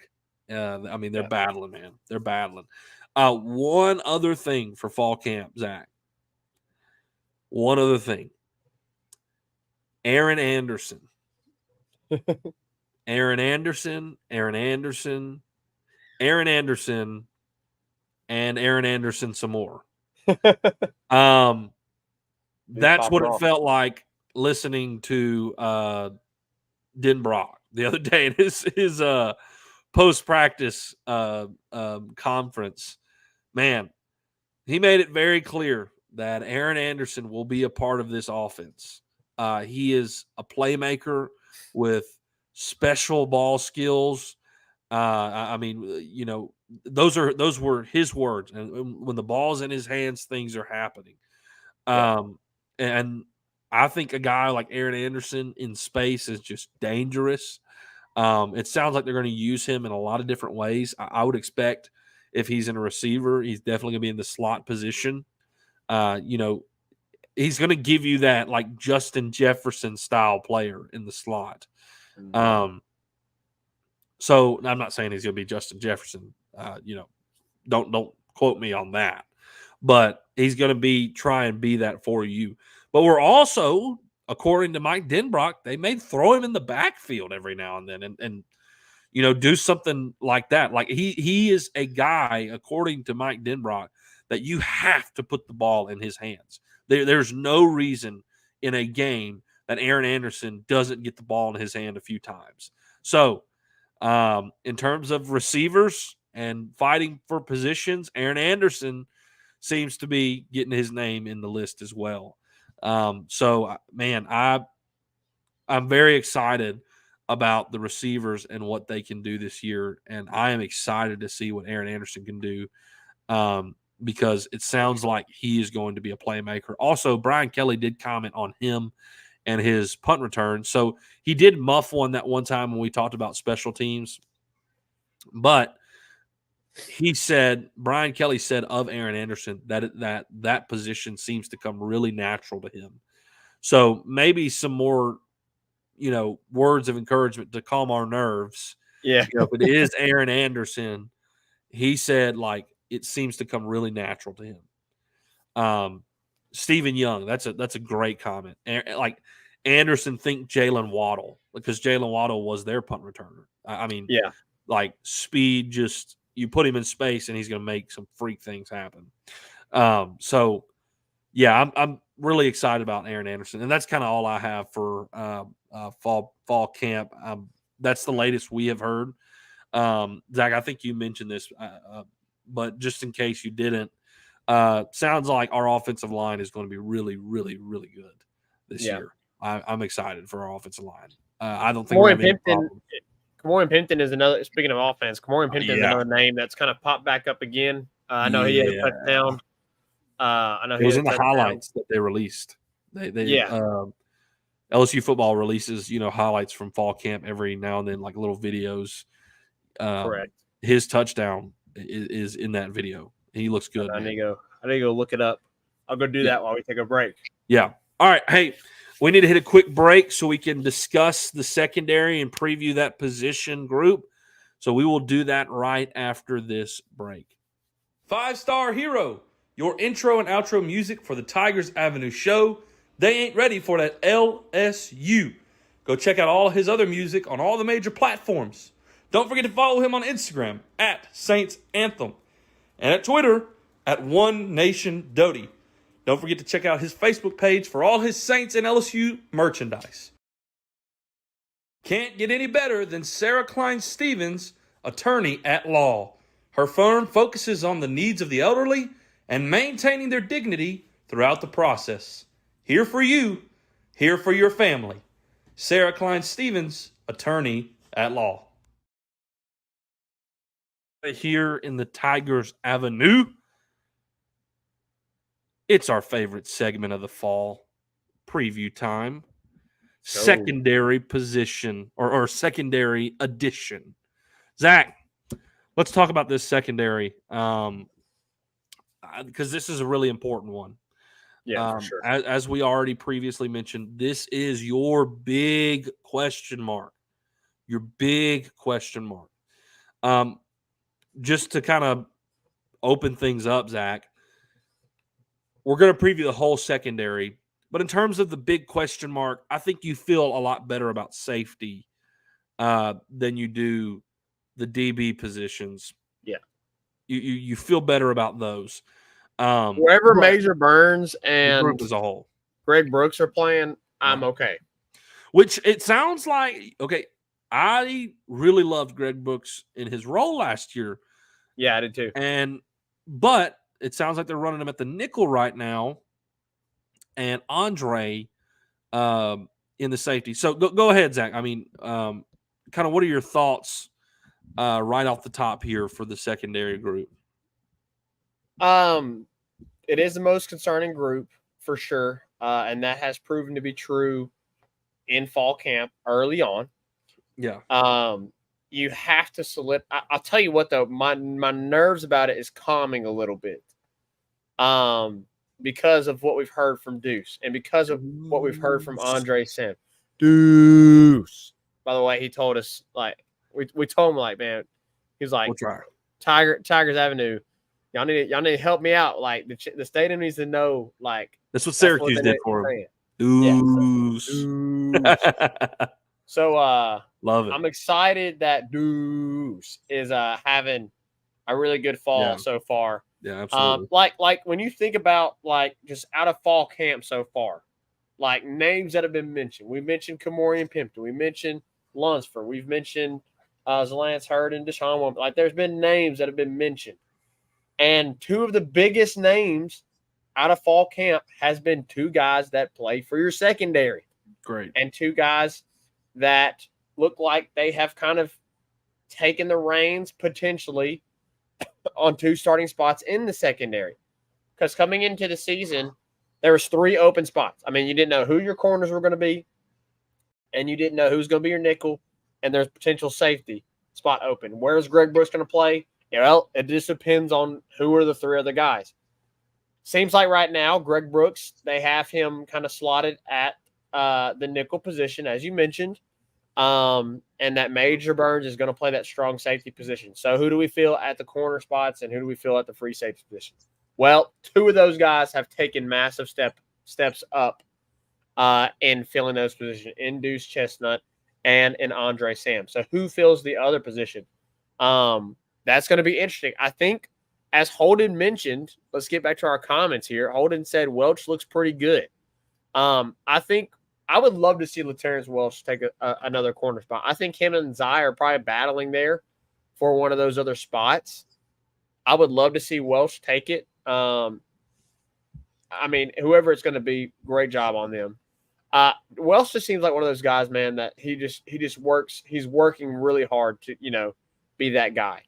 I mean, they're battling, man. They're battling. One other thing for fall camp, Zach. One other thing. Aaron Anderson. Aaron Anderson Aaron Anderson and Aaron Anderson some more. That's what it felt like listening to Den Brock the other day in his post-practice conference. Man, he made it very clear that Aaron Anderson will be a part of this offense. He is a playmaker with special ball skills. I mean, you know, those were his words. And when the ball's in his hands, things are happening. And I think a guy like Aaron Anderson in space is just dangerous. It sounds like they're going to use him in a lot of different ways. I would expect if he's in a receiver, he's definitely going to be in the slot position. You know, he's going to give you that like Justin Jefferson style player in the slot. So I'm not saying he's going to be Justin Jefferson. You know, don't quote me on that. But he's going to try and be that for you. But we're also, according to Mike Denbrock, they may throw him in the backfield every now and then and you know, do something like that. Like he is a guy, according to Mike Denbrock, that you have to put the ball in his hands. There's no reason in a game that Aaron Anderson doesn't get the ball in his hand a few times. So in terms of receivers and fighting for positions, Aaron Anderson seems to be getting his name in the list as well. So, man, I'm very excited about the receivers and what they can do this year, and I am excited to see what Aaron Anderson can do because it sounds like he is going to be a playmaker. Also, Brian Kelly did comment on him and his punt return. So he did muff one that one time when we talked about special teams, but he said, Brian Kelly said of Aaron Anderson that position seems to come really natural to him. So maybe some more, you know, words of encouragement to calm our nerves. Yeah. You know, if it is Aaron Anderson, he said like it seems to come really natural to him. Stephen Young, that's a great comment. Like Anderson think Jalen Waddle because Jalen Waddle was their punt returner. I mean, yeah, like speed just. You put him in space, and he's going to make some freak things happen. So, yeah, I'm really excited about Aaron Anderson, and that's kind of all I have for fall camp. That's the latest we have heard. Zach, I think you mentioned this, but just in case you didn't, sounds like our offensive line is going to be really, really, really good this year. I'm excited for our offensive line. I don't think we're going to have any problem. Kamorian Pimpton is another. Speaking of offense, Kamorian Pimpton is another name that's kind of popped back up again. I know he had a touchdown. I know it was in the highlights that they released. LSU football releases, you know, highlights from fall camp every now and then, like little videos. Correct. His touchdown is in that video. He looks good. I need to go look it up. I'll go do that while we take a break. Yeah. All right. Hey. We need to hit a quick break so we can discuss the secondary and preview that position group. So we will do that right after this break. 5-Star Hero, your intro and outro music for the Tigers Avenue show. They ain't ready for that LSU. Go check out all his other music on all the major platforms. Don't forget to follow him on Instagram at Saints Anthem and at Twitter at One Nation Doty. Don't forget to check out his Facebook page for all his Saints and LSU merchandise. Can't get any better than Sarah Klein Stevens, attorney at law. Her firm focuses on the needs of the elderly and maintaining their dignity throughout the process. Here for you, here for your family. Sarah Klein Stevens, attorney at law. Here in the Tigers Avenue. It's our favorite segment of the fall, preview time. Secondary position or secondary edition. Zach, let's talk about this secondary because this is a really important one. Yeah, for sure. As we already previously mentioned, this is your big question mark. Your big question mark. Just to kind of open things up, Zach, we're going to preview the whole secondary, but in terms of the big question mark, I think you feel a lot better about safety than you do the DB positions. you feel better about those. Wherever but Major Burns the and group as a whole, Greg Brooks are playing, I'm Right. okay. which it sounds like okay. I really loved Greg Brooks in his role last year, Yeah, I did too. but it sounds like they're running him at the nickel right now, and Andre in the safety. So go ahead, Zach. I mean, kind of what are your thoughts right off the top here for the secondary group? It is the most concerning group for sure, and that has proven to be true in fall camp early on. Yeah, You have to select. I'll tell you what though, my nerves about it is calming a little bit, because of what we've heard from Deuce and because of what we've heard from Andre Sim. Deuce. By the way, he told us like we told him like, man, he's like, we'll try. Tigers Avenue. Y'all need to help me out. Like the stadium needs to know. Like That's what Syracuse did for him. Deuce. So Love it. I'm excited that Deuce is having a really good fall so far. Yeah, absolutely. Like when you think about like just out of fall camp so far, like names that have been mentioned. We mentioned Kamorian Pimpton. We mentioned Lunsford. We've mentioned Zalance Hurd and Deshaun Womack. Like there's been names that have been mentioned. And two of the biggest names out of fall camp has been two guys that play for your secondary. Great. And two guys that look like they have kind of taken the reins potentially on two starting spots in the secondary. Because coming into the season, there was 3 open spots. I mean, you didn't know who your corners were going to be, and you didn't know who's going to be your nickel, and there's potential safety spot open. Where's Greg Brooks going to play? Well, it just depends on who are the 3 other guys. Seems like right now, Greg Brooks, they have him kind of slotted at the nickel position, as you mentioned, and that Major Burns is going to play that strong safety position. So who do we feel at the corner spots, and who do we feel at the free safety positions? Well, 2 of those guys have taken massive steps up in filling those positions, in Deuce Chestnut and in Andre Sam. So who fills the other position? That's going to be interesting. I think, as Holden mentioned, let's get back to our comments here. Holden said Welch looks pretty good. I think I would love to see LaTerrence Welch take another corner spot. I think him and Zai are probably battling there for one of those other spots. I would love to see Welch take it. I mean, whoever it's going to be, great job on them. Welch just seems like one of those guys, man, that he just works. He's working really hard to, be that guy.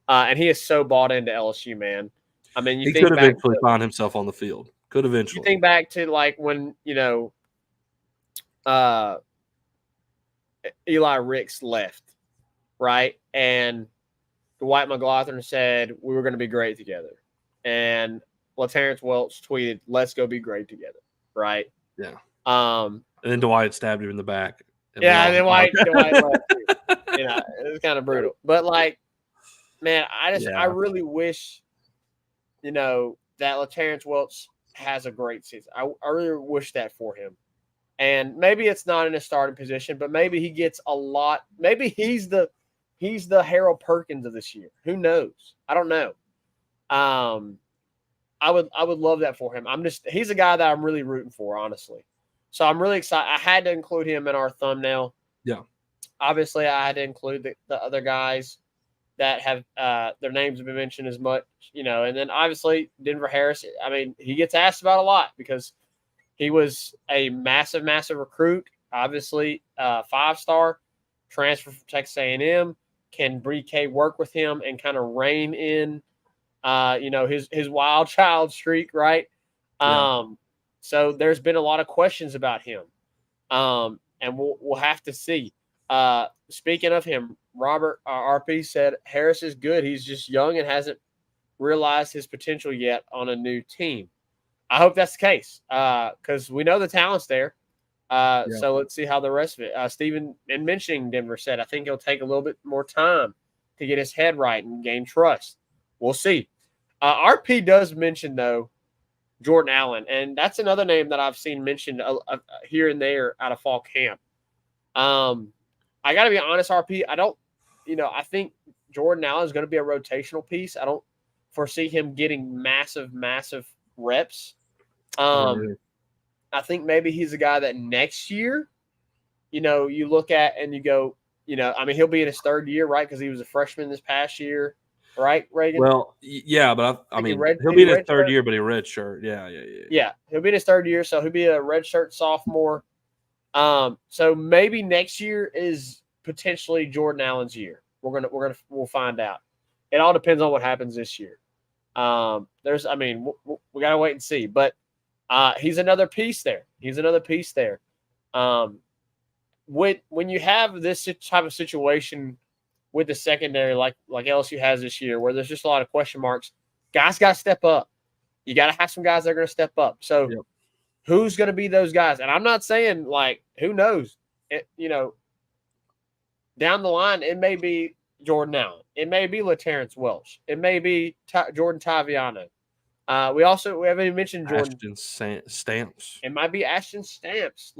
And he is so bought into LSU, man. I mean, he could eventually find himself on the field. Could eventually. You think back to like when, Eli Ricks left, right? And Dwight McGlothern said we were going to be great together. And LaTerrence Welch tweeted, "Let's go be great together," right? Yeah. And then Dwight stabbed him in the back. And then Dwight left. It was kind of brutal. But like, man, I really wish, that LaTerrence Welch has a great season. I really wish that for him. And maybe it's not in a starting position, but maybe he gets a lot. Maybe he's the Harold Perkins of this year. Who knows? I don't know. I would love that for him. He's a guy that I'm really rooting for, honestly. So I'm really excited. I had to include him in our thumbnail. Yeah. Obviously, I had to include the other guys that have their names have been mentioned as much, and then obviously Denver Harris. I mean, he gets asked about a lot because he was a massive, massive recruit. Obviously, 5-star transfer from Texas A&M. Can Bree K work with him and kind of rein in, his wild child streak, right? Yeah. So there's been a lot of questions about him, and we'll have to see. Speaking of him, Robert RP said Harris is good. He's just young and hasn't realized his potential yet on a new team. I hope that's the case because we know the talent's there. So let's see how the rest of it. Stephen, in mentioning Denver, said I think he'll take a little bit more time to get his head right and gain trust. We'll see. RP does mention, though, Jordan Allen, and that's another name that I've seen mentioned here and there out of fall camp. I got to be honest, RP. I don't, I think Jordan Allen is going to be a rotational piece. I don't foresee him getting massive reps. I agree. I think maybe he's a guy that next year, you look at and you go, I mean, he'll be in his third year, right? Because he was a freshman this past year, right, Reagan? Well, yeah, but I mean, he'll did be he in his third redshirt? year, but he redshirt. Yeah. Yeah, he'll be in his third year, so he'll be a redshirt sophomore. So maybe next year is potentially Jordan Allen's year. We'll find out. It all depends on what happens this year. We gotta wait and see, but he's another piece there. When you have this type of situation with the secondary, like LSU has this year, where there's just a lot of question marks, guys got to step up. You got to have some guys that are going to step up. So, Yep. Who's going to be those guys? And I'm not saying who knows? Down the line, it may be Jordan Allen. It may be LaTerrence Welsh. It may be Jordan Taviano. We haven't even mentioned Jordan. Ashton Stamps. It might be Ashton Stamps.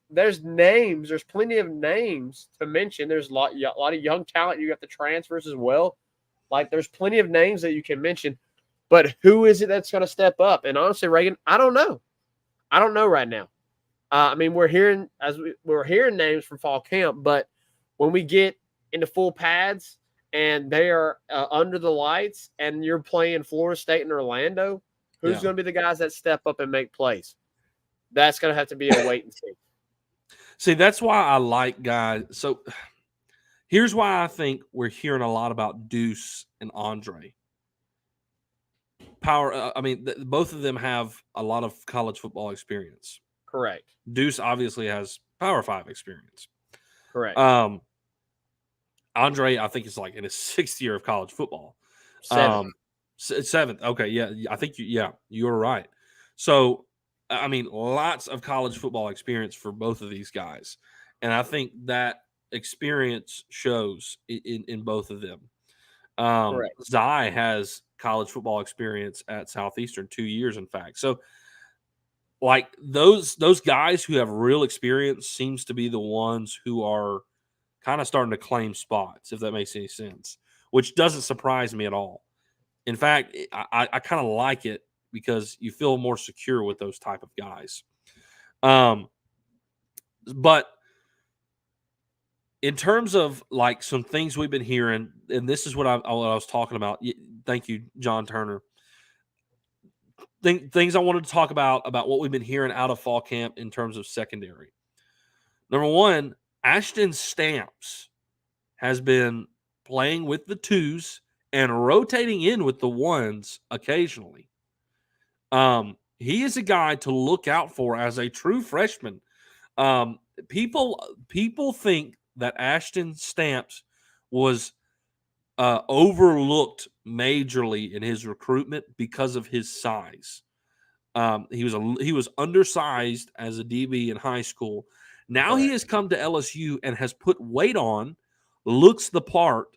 There's names. There's plenty of names to mention. There's a lot of young talent. You got the transfers as well. There's plenty of names that you can mention. But who is it that's going to step up? And honestly, Reagan, I don't know. I don't know right now. We're hearing names from fall camp, but when we get into full pads and they are under the lights and you're playing Florida State and Orlando, who's going to be the guys that step up and make plays? That's going to have to be a wait and see. See, that's why I like guys. So here's why I think we're hearing a lot about Deuce and Andre. Both of them have a lot of college football experience. Correct. Deuce obviously has Power 5 experience. Correct. Andre, I think, is in his 6th year of college football. Seventh. Okay, yeah, I think you're right. So, lots of college football experience for both of these guys, and I think that experience shows in both of them. Zai has college football experience at Southeastern, 2 years, in fact. So, those guys who have real experience seems to be the ones who are kind of starting to claim spots, if that makes any sense, which doesn't surprise me at all. In fact, I kind of like it because you feel more secure with those type of guys. But in terms of some things we've been hearing, and this is what I was talking about. Thank you, John Turner. Things I wanted to talk about what we've been hearing out of fall camp in terms of secondary. Number one, Ashton Stamps has been playing with the 2s and rotating in with the 1s occasionally. He is a guy to look out for as a true freshman. People think that Ashton Stamps was overlooked majorly in his recruitment because of his size. He was undersized as a DB in high school. Now he has come to LSU and has put weight on, looks the part,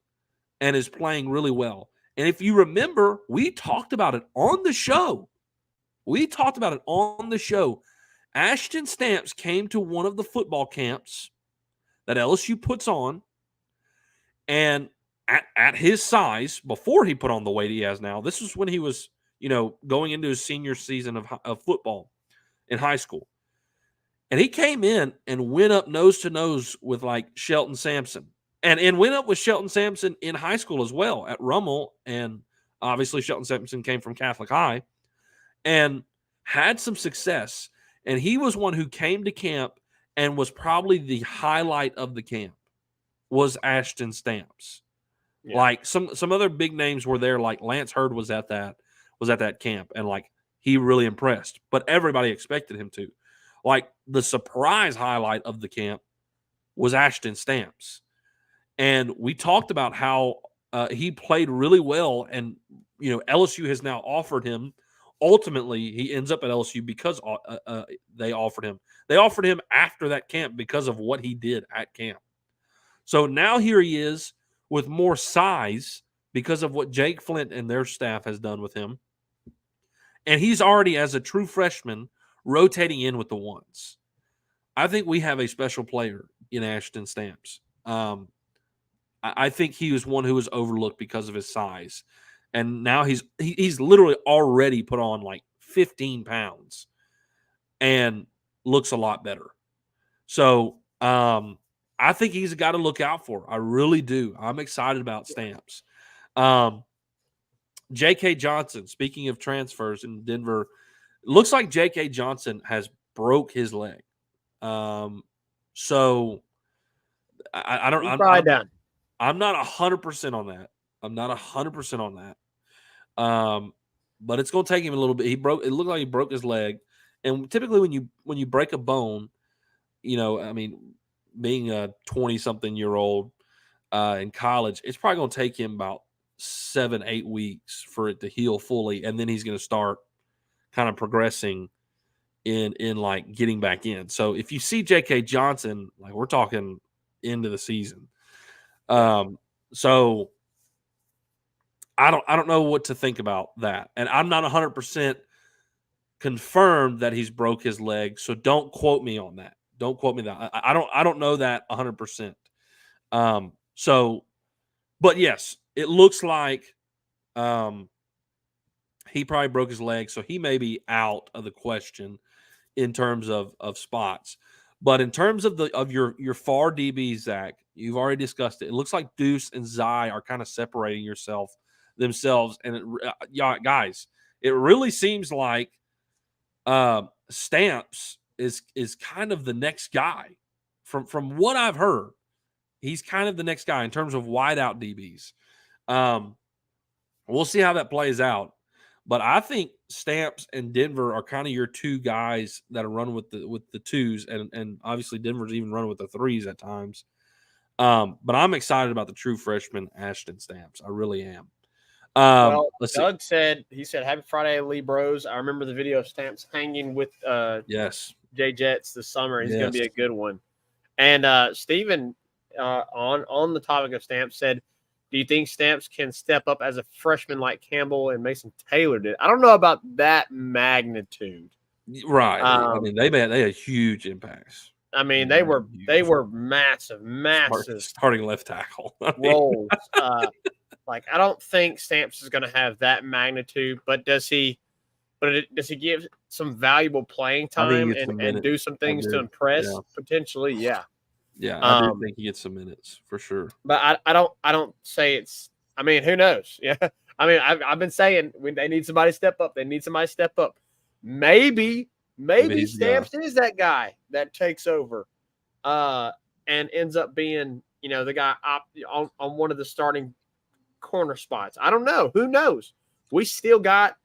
and is playing really well. And if you remember, we talked about it on the show. Ashton Stamps came to one of the football camps that LSU puts on, and at his size, before he put on the weight he has now, this was when he was, going into his senior season of football in high school. And he came in and went up nose to nose with Shelton Sampson. And went up with Shelton Sampson in high school as well at Rummel. And obviously Shelton Sampson came from Catholic High and had some success. And he was one who came to camp and was probably the highlight of the camp was Ashton Stamps. Yeah. Some other big names were there, like Lance Hurd was at that camp, and he really impressed. But everybody expected him to. The surprise highlight of the camp was Ashton Stamps. And we talked about how he played really well, and LSU has now offered him. Ultimately, he ends up at LSU because they offered him. They offered him after that camp because of what he did at camp. So now here he is with more size because of what Jake Flint and their staff has done with him. And he's already, as a true freshman, rotating in with the 1s. I think we have a special player in Ashton Stamps. I think he was one who was overlooked because of his size. and now he's literally already put on like 15 pounds and looks a lot better. So I think he's a guy to look out for. I really do. I'm excited about Stamps. J.K. Johnson, speaking of transfers in Denver, looks like J.K. Johnson has broke his leg. So I don't. He's probably done. I'm not 100% on that. I'm not 100% on that. But it's going to take him a little bit. It looked like he broke his leg, and typically when you break a bone, you know, I mean, being a 20-something-year-old in college, it's probably going to take him about 7-8 weeks for it to heal fully, and then he's going to start kind of progressing in like getting back in. So if you see J.K. Johnson, like we're talking into the season. So I don't know what to think about that, and I'm not 100% confirmed that he's broke his leg. So don't quote me on that. Don't quote me that. I don't know that 100%. So, but yes, it looks like he probably broke his leg, so he may be out of the question in terms of spots. But in terms of your far DBs, Zach, you've already discussed it. It looks like Deuce and Zai are kind of separating themselves. And guys, it really seems like Stamps is kind of the next guy. From what I've heard, he's kind of the next guy in terms of wideout DBs. We'll see how that plays out. But I think Stamps and Denver are kind of your two guys that are running with the twos, and obviously Denver's even running with the threes at times. But I'm excited about the true freshman Ashton Stamps. I really am. Doug said Happy Friday, Lee Bros. I remember the video of Stamps hanging with yes Jay Jets this summer. He's going to be a good one. And Steven, on the topic of Stamps, said, do you think Stamps can step up as a freshman like Campbell and Mason Taylor did? I don't know about that magnitude. Right. I mean, they had huge impacts. I mean, they were massive starting left tackle roles. Like, I don't think Stamps is going to have that magnitude, but does he give some valuable playing time and do some things to impress? Yeah. Potentially, yeah. Yeah, I do think he gets some minutes for sure. But I don't say it's. I mean, who knows? Yeah, I mean, I've been saying when they need somebody to step up, they need somebody to step up. Maybe Stamps is that guy that takes over, and ends up being the guy on one of the starting corner spots. I don't know. Who knows? We still got.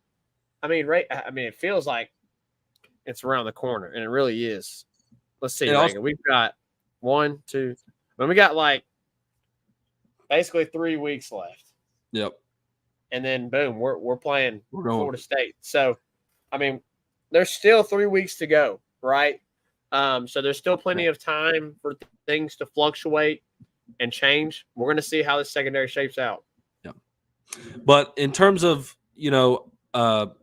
I mean, it feels like it's around the corner, and it really is. Let's see. We've got 1, 2. But we got like basically 3 weeks left. Yep. And then boom, we're playing Florida State. So, I mean, there's still 3 weeks to go, right? So there's still plenty of time for things to fluctuate and change. We're going to see how the secondary shapes out. Yeah. But in terms of the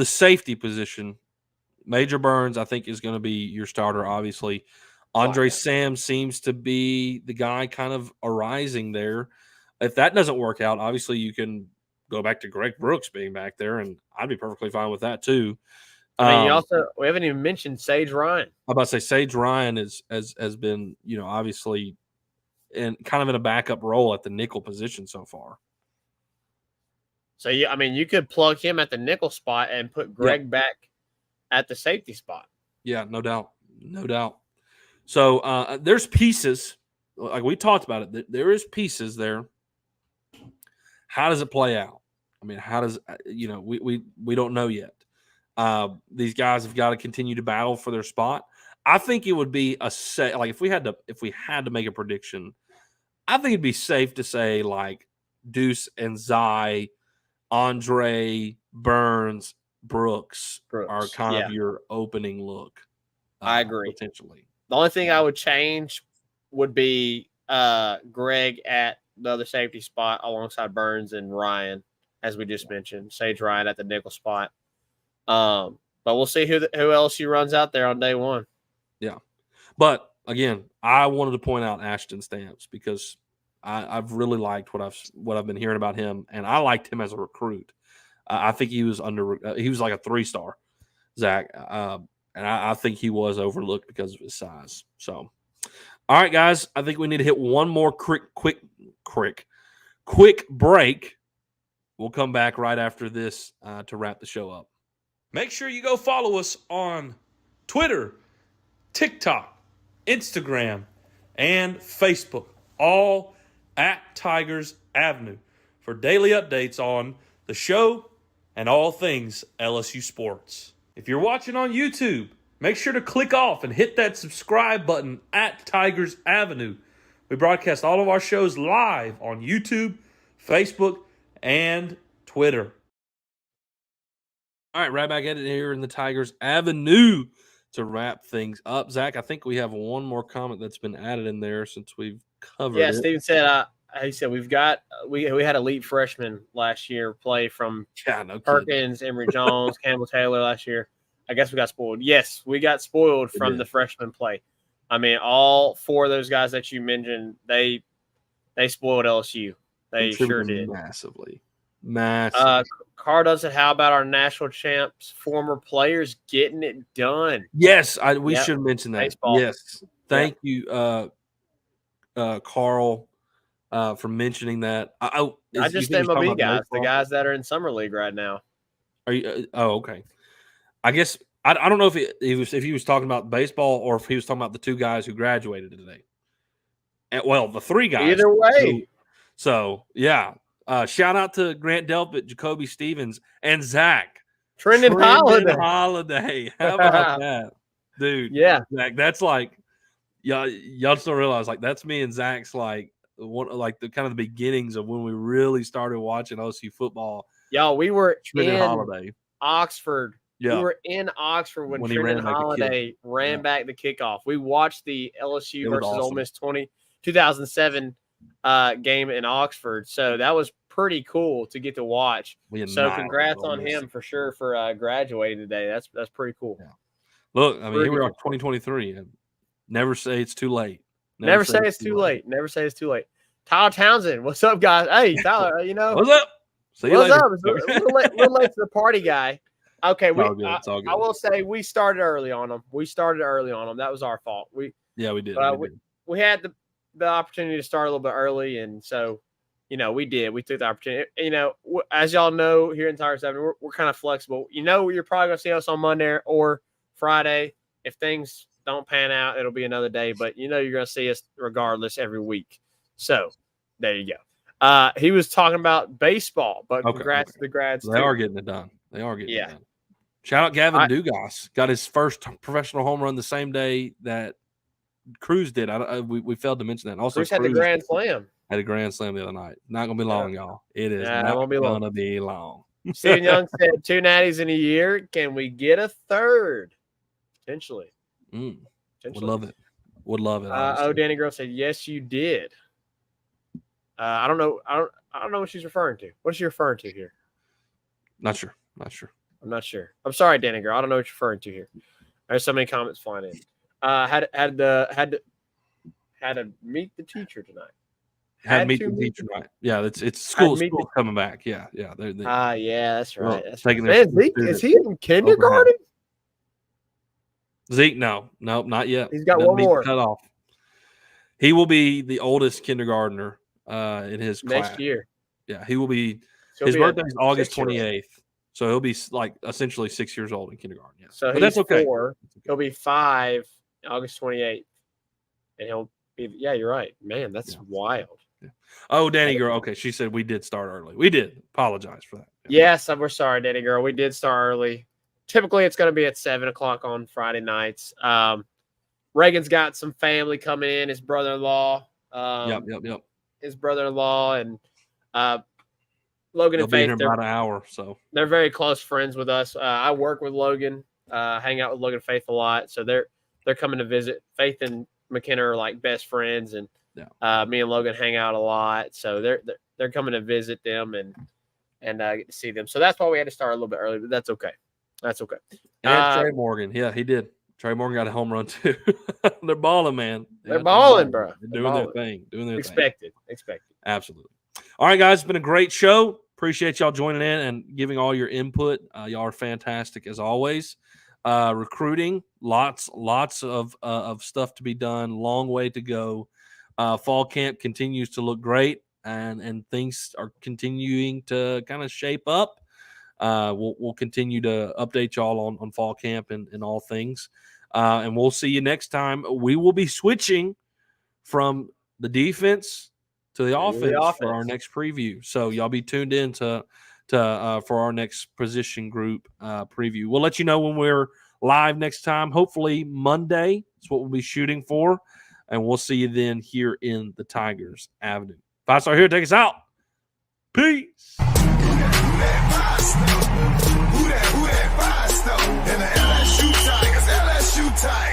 safety position, Major Burns, I think, is going to be your starter, obviously. Andre Sam seems to be the guy kind of arising there. If that doesn't work out, obviously you can go back to Greg Brooks being back there, and I'd be perfectly fine with that too. I mean, we haven't even mentioned Sage Ryan. I'm about to say Sage Ryan has been, obviously in kind of in a backup role at the nickel position so far. So you could plug him at the nickel spot and put Greg back at the safety spot. Yeah, no doubt. So there's pieces, like we talked about it. There is pieces there. How does it play out? I mean, how does we don't know yet. These guys have got to continue to battle for their spot. I think it would be if we had to make a prediction, I think it'd be safe to say like Deuce and Zai, Andre, Burns, Brooks are kind of your opening look. I agree. Potentially. The only thing I would change would be Greg at the other safety spot alongside Burns and Ryan, as we just mentioned. Sage Ryan at the nickel spot. But we'll see who LSU runs out there on day one. Yeah. But, again, I wanted to point out Ashton Stamps because I've really liked what I've been hearing about him, and I liked him as a recruit. I think he was he was like a 3-star, Zach, and I think he was overlooked because of his size. So, all right, guys, I think we need to hit one more quick break. We'll come back right after this to wrap the show up. Make sure you go follow us on Twitter, TikTok, Instagram, and Facebook, all at Tigers Avenue, for daily updates on the show and all things LSU sports. If you're watching on YouTube, make sure to click off and hit that subscribe button at Tigers Avenue. We broadcast all of our shows live on YouTube, Facebook, and Twitter. All right, right back at it here in the Tigers Avenue to wrap things up. Zach, I think we have one more comment that's been added in there since we've covered it. Steven said, he said we had elite freshmen last year play from Perkins, Emory Jones, Campbell Taylor last year. I guess we got spoiled. Yes, we got spoiled from the freshman play. I mean, all 4 of those guys that you mentioned, they spoiled LSU. They sure did. Massively. Carr does it. How about our national champs, former players getting it done? Yes, we should mention that. Baseball. Yes. Thank you, Carl, for mentioning that. I just MLB guys, the guys that are in summer league right now. Are you? Okay. I guess I don't know if he was talking about baseball or if he was talking about the 2 guys who graduated today. And, well, the 3 guys. Either way. So yeah. Shout out to Grant Delpit, Jacoby Stevens, and Zach. Trendon Holiday. How about that, dude? Yeah, Zach, that's like y'all still realize like that's me and Zach's like the kind of the beginnings of when we really started watching OSU football. Y'all, we were Trendon Holiday, Oxford. Yeah. We were in Oxford when Trendon Holiday ran back the kickoff. We watched the LSU versus Ole Miss 2007 game in Oxford. So that was pretty cool to get to watch. So congrats on him for sure for graduating today. That's pretty cool. Yeah. Look, I mean, here we are 2023. And never say it's too late. Never say it's too late. Never say it's too late. Tyler Townsend, what's up, guys? Hey, Tyler, what's up? See you later. What's up? It's a little late to the party guy. Okay, it's all good. I will say we started early on them. That was our fault. We did. We had the opportunity to start a little bit early, and so we did. We took the opportunity. As y'all know, here in Tigers Avenue, we're kind of flexible. You're probably gonna see us on Monday or Friday. If things don't pan out, it'll be another day. But you're gonna see us regardless every week. So there you go. He was talking about baseball, but congrats to the grads. They are getting it done. They are getting it done. Shout out Gavin Dugas. Got his first professional home run the same day that Cruz did. We failed to mention that. Also, Cruz had the grand slam. Had a grand slam the other night. Not gonna be long, y'all. It is not gonna be long. Steven Young said 2 natties in a year. Can we get a third? Potentially. Would love it. Would love it. Danny Girl said yes, you did. I don't know. I don't know what she's referring to. What is she referring to here? Not sure. I'm not sure. I'm sorry, Danny Girl. I don't know what you're referring to here. There's so many comments flying in. Had to meet the teacher tonight. Had to meet the teacher tonight. Yeah, it's school coming back. Yeah. Yeah, that's right. That's right. Man, Zeke, is he in kindergarten? Zeke, no, not yet. He's got one more cut off. He will be the oldest kindergartner in his class next year. Yeah, he will be. His birthday is August 28th, so he'll be like essentially 6 years old in kindergarten. Yeah, so that's okay. 4. He'll be 5 August 28th, and he'll be. Yeah, you're right, man. That's wild. Yeah. Oh, Danny Girl. Okay, she said we did start early. We did. Apologize for that. Yeah. Yes, we're sorry, Danny Girl. We did start early. Typically, it's going to be at 7 o'clock on Friday nights. Reagan's got some family coming in. His brother-in-law. Yep. His brother-in-law and Logan They'll and Faith. Be here about an hour, so they're very close friends with us. I work with Logan, hang out with Logan and Faith a lot, so they're coming to visit. Faith and McKenna are like best friends, and me and Logan hang out a lot. So they're coming to visit them and get to see them. So that's why we had to start a little bit early, but that's okay. And Trey Morgan, yeah, he did. Trey Morgan got a home run too. They're balling, man. They're balling, bro. They're They're doing balling. their thing. Doing their thing. Expected. Absolutely. All right, guys. It's been a great show. Appreciate y'all joining in and giving all your input. Y'all are fantastic as always. Recruiting, lots of stuff to be done. Long way to go. Fall camp continues to look great, and things are continuing to kind of shape up. We'll continue to update y'all on fall camp and all things. And we'll see you next time. We will be switching from the defense to the offense for our next preview. So y'all be tuned in to for our next position group preview. We'll let you know when we're live next time. Hopefully Monday is what we'll be shooting for. And we'll see you then here in the Tigers Avenue. 5-Star here, take us out. Peace. Who that 5-star? And the LSU Tigers, LSU Tigers.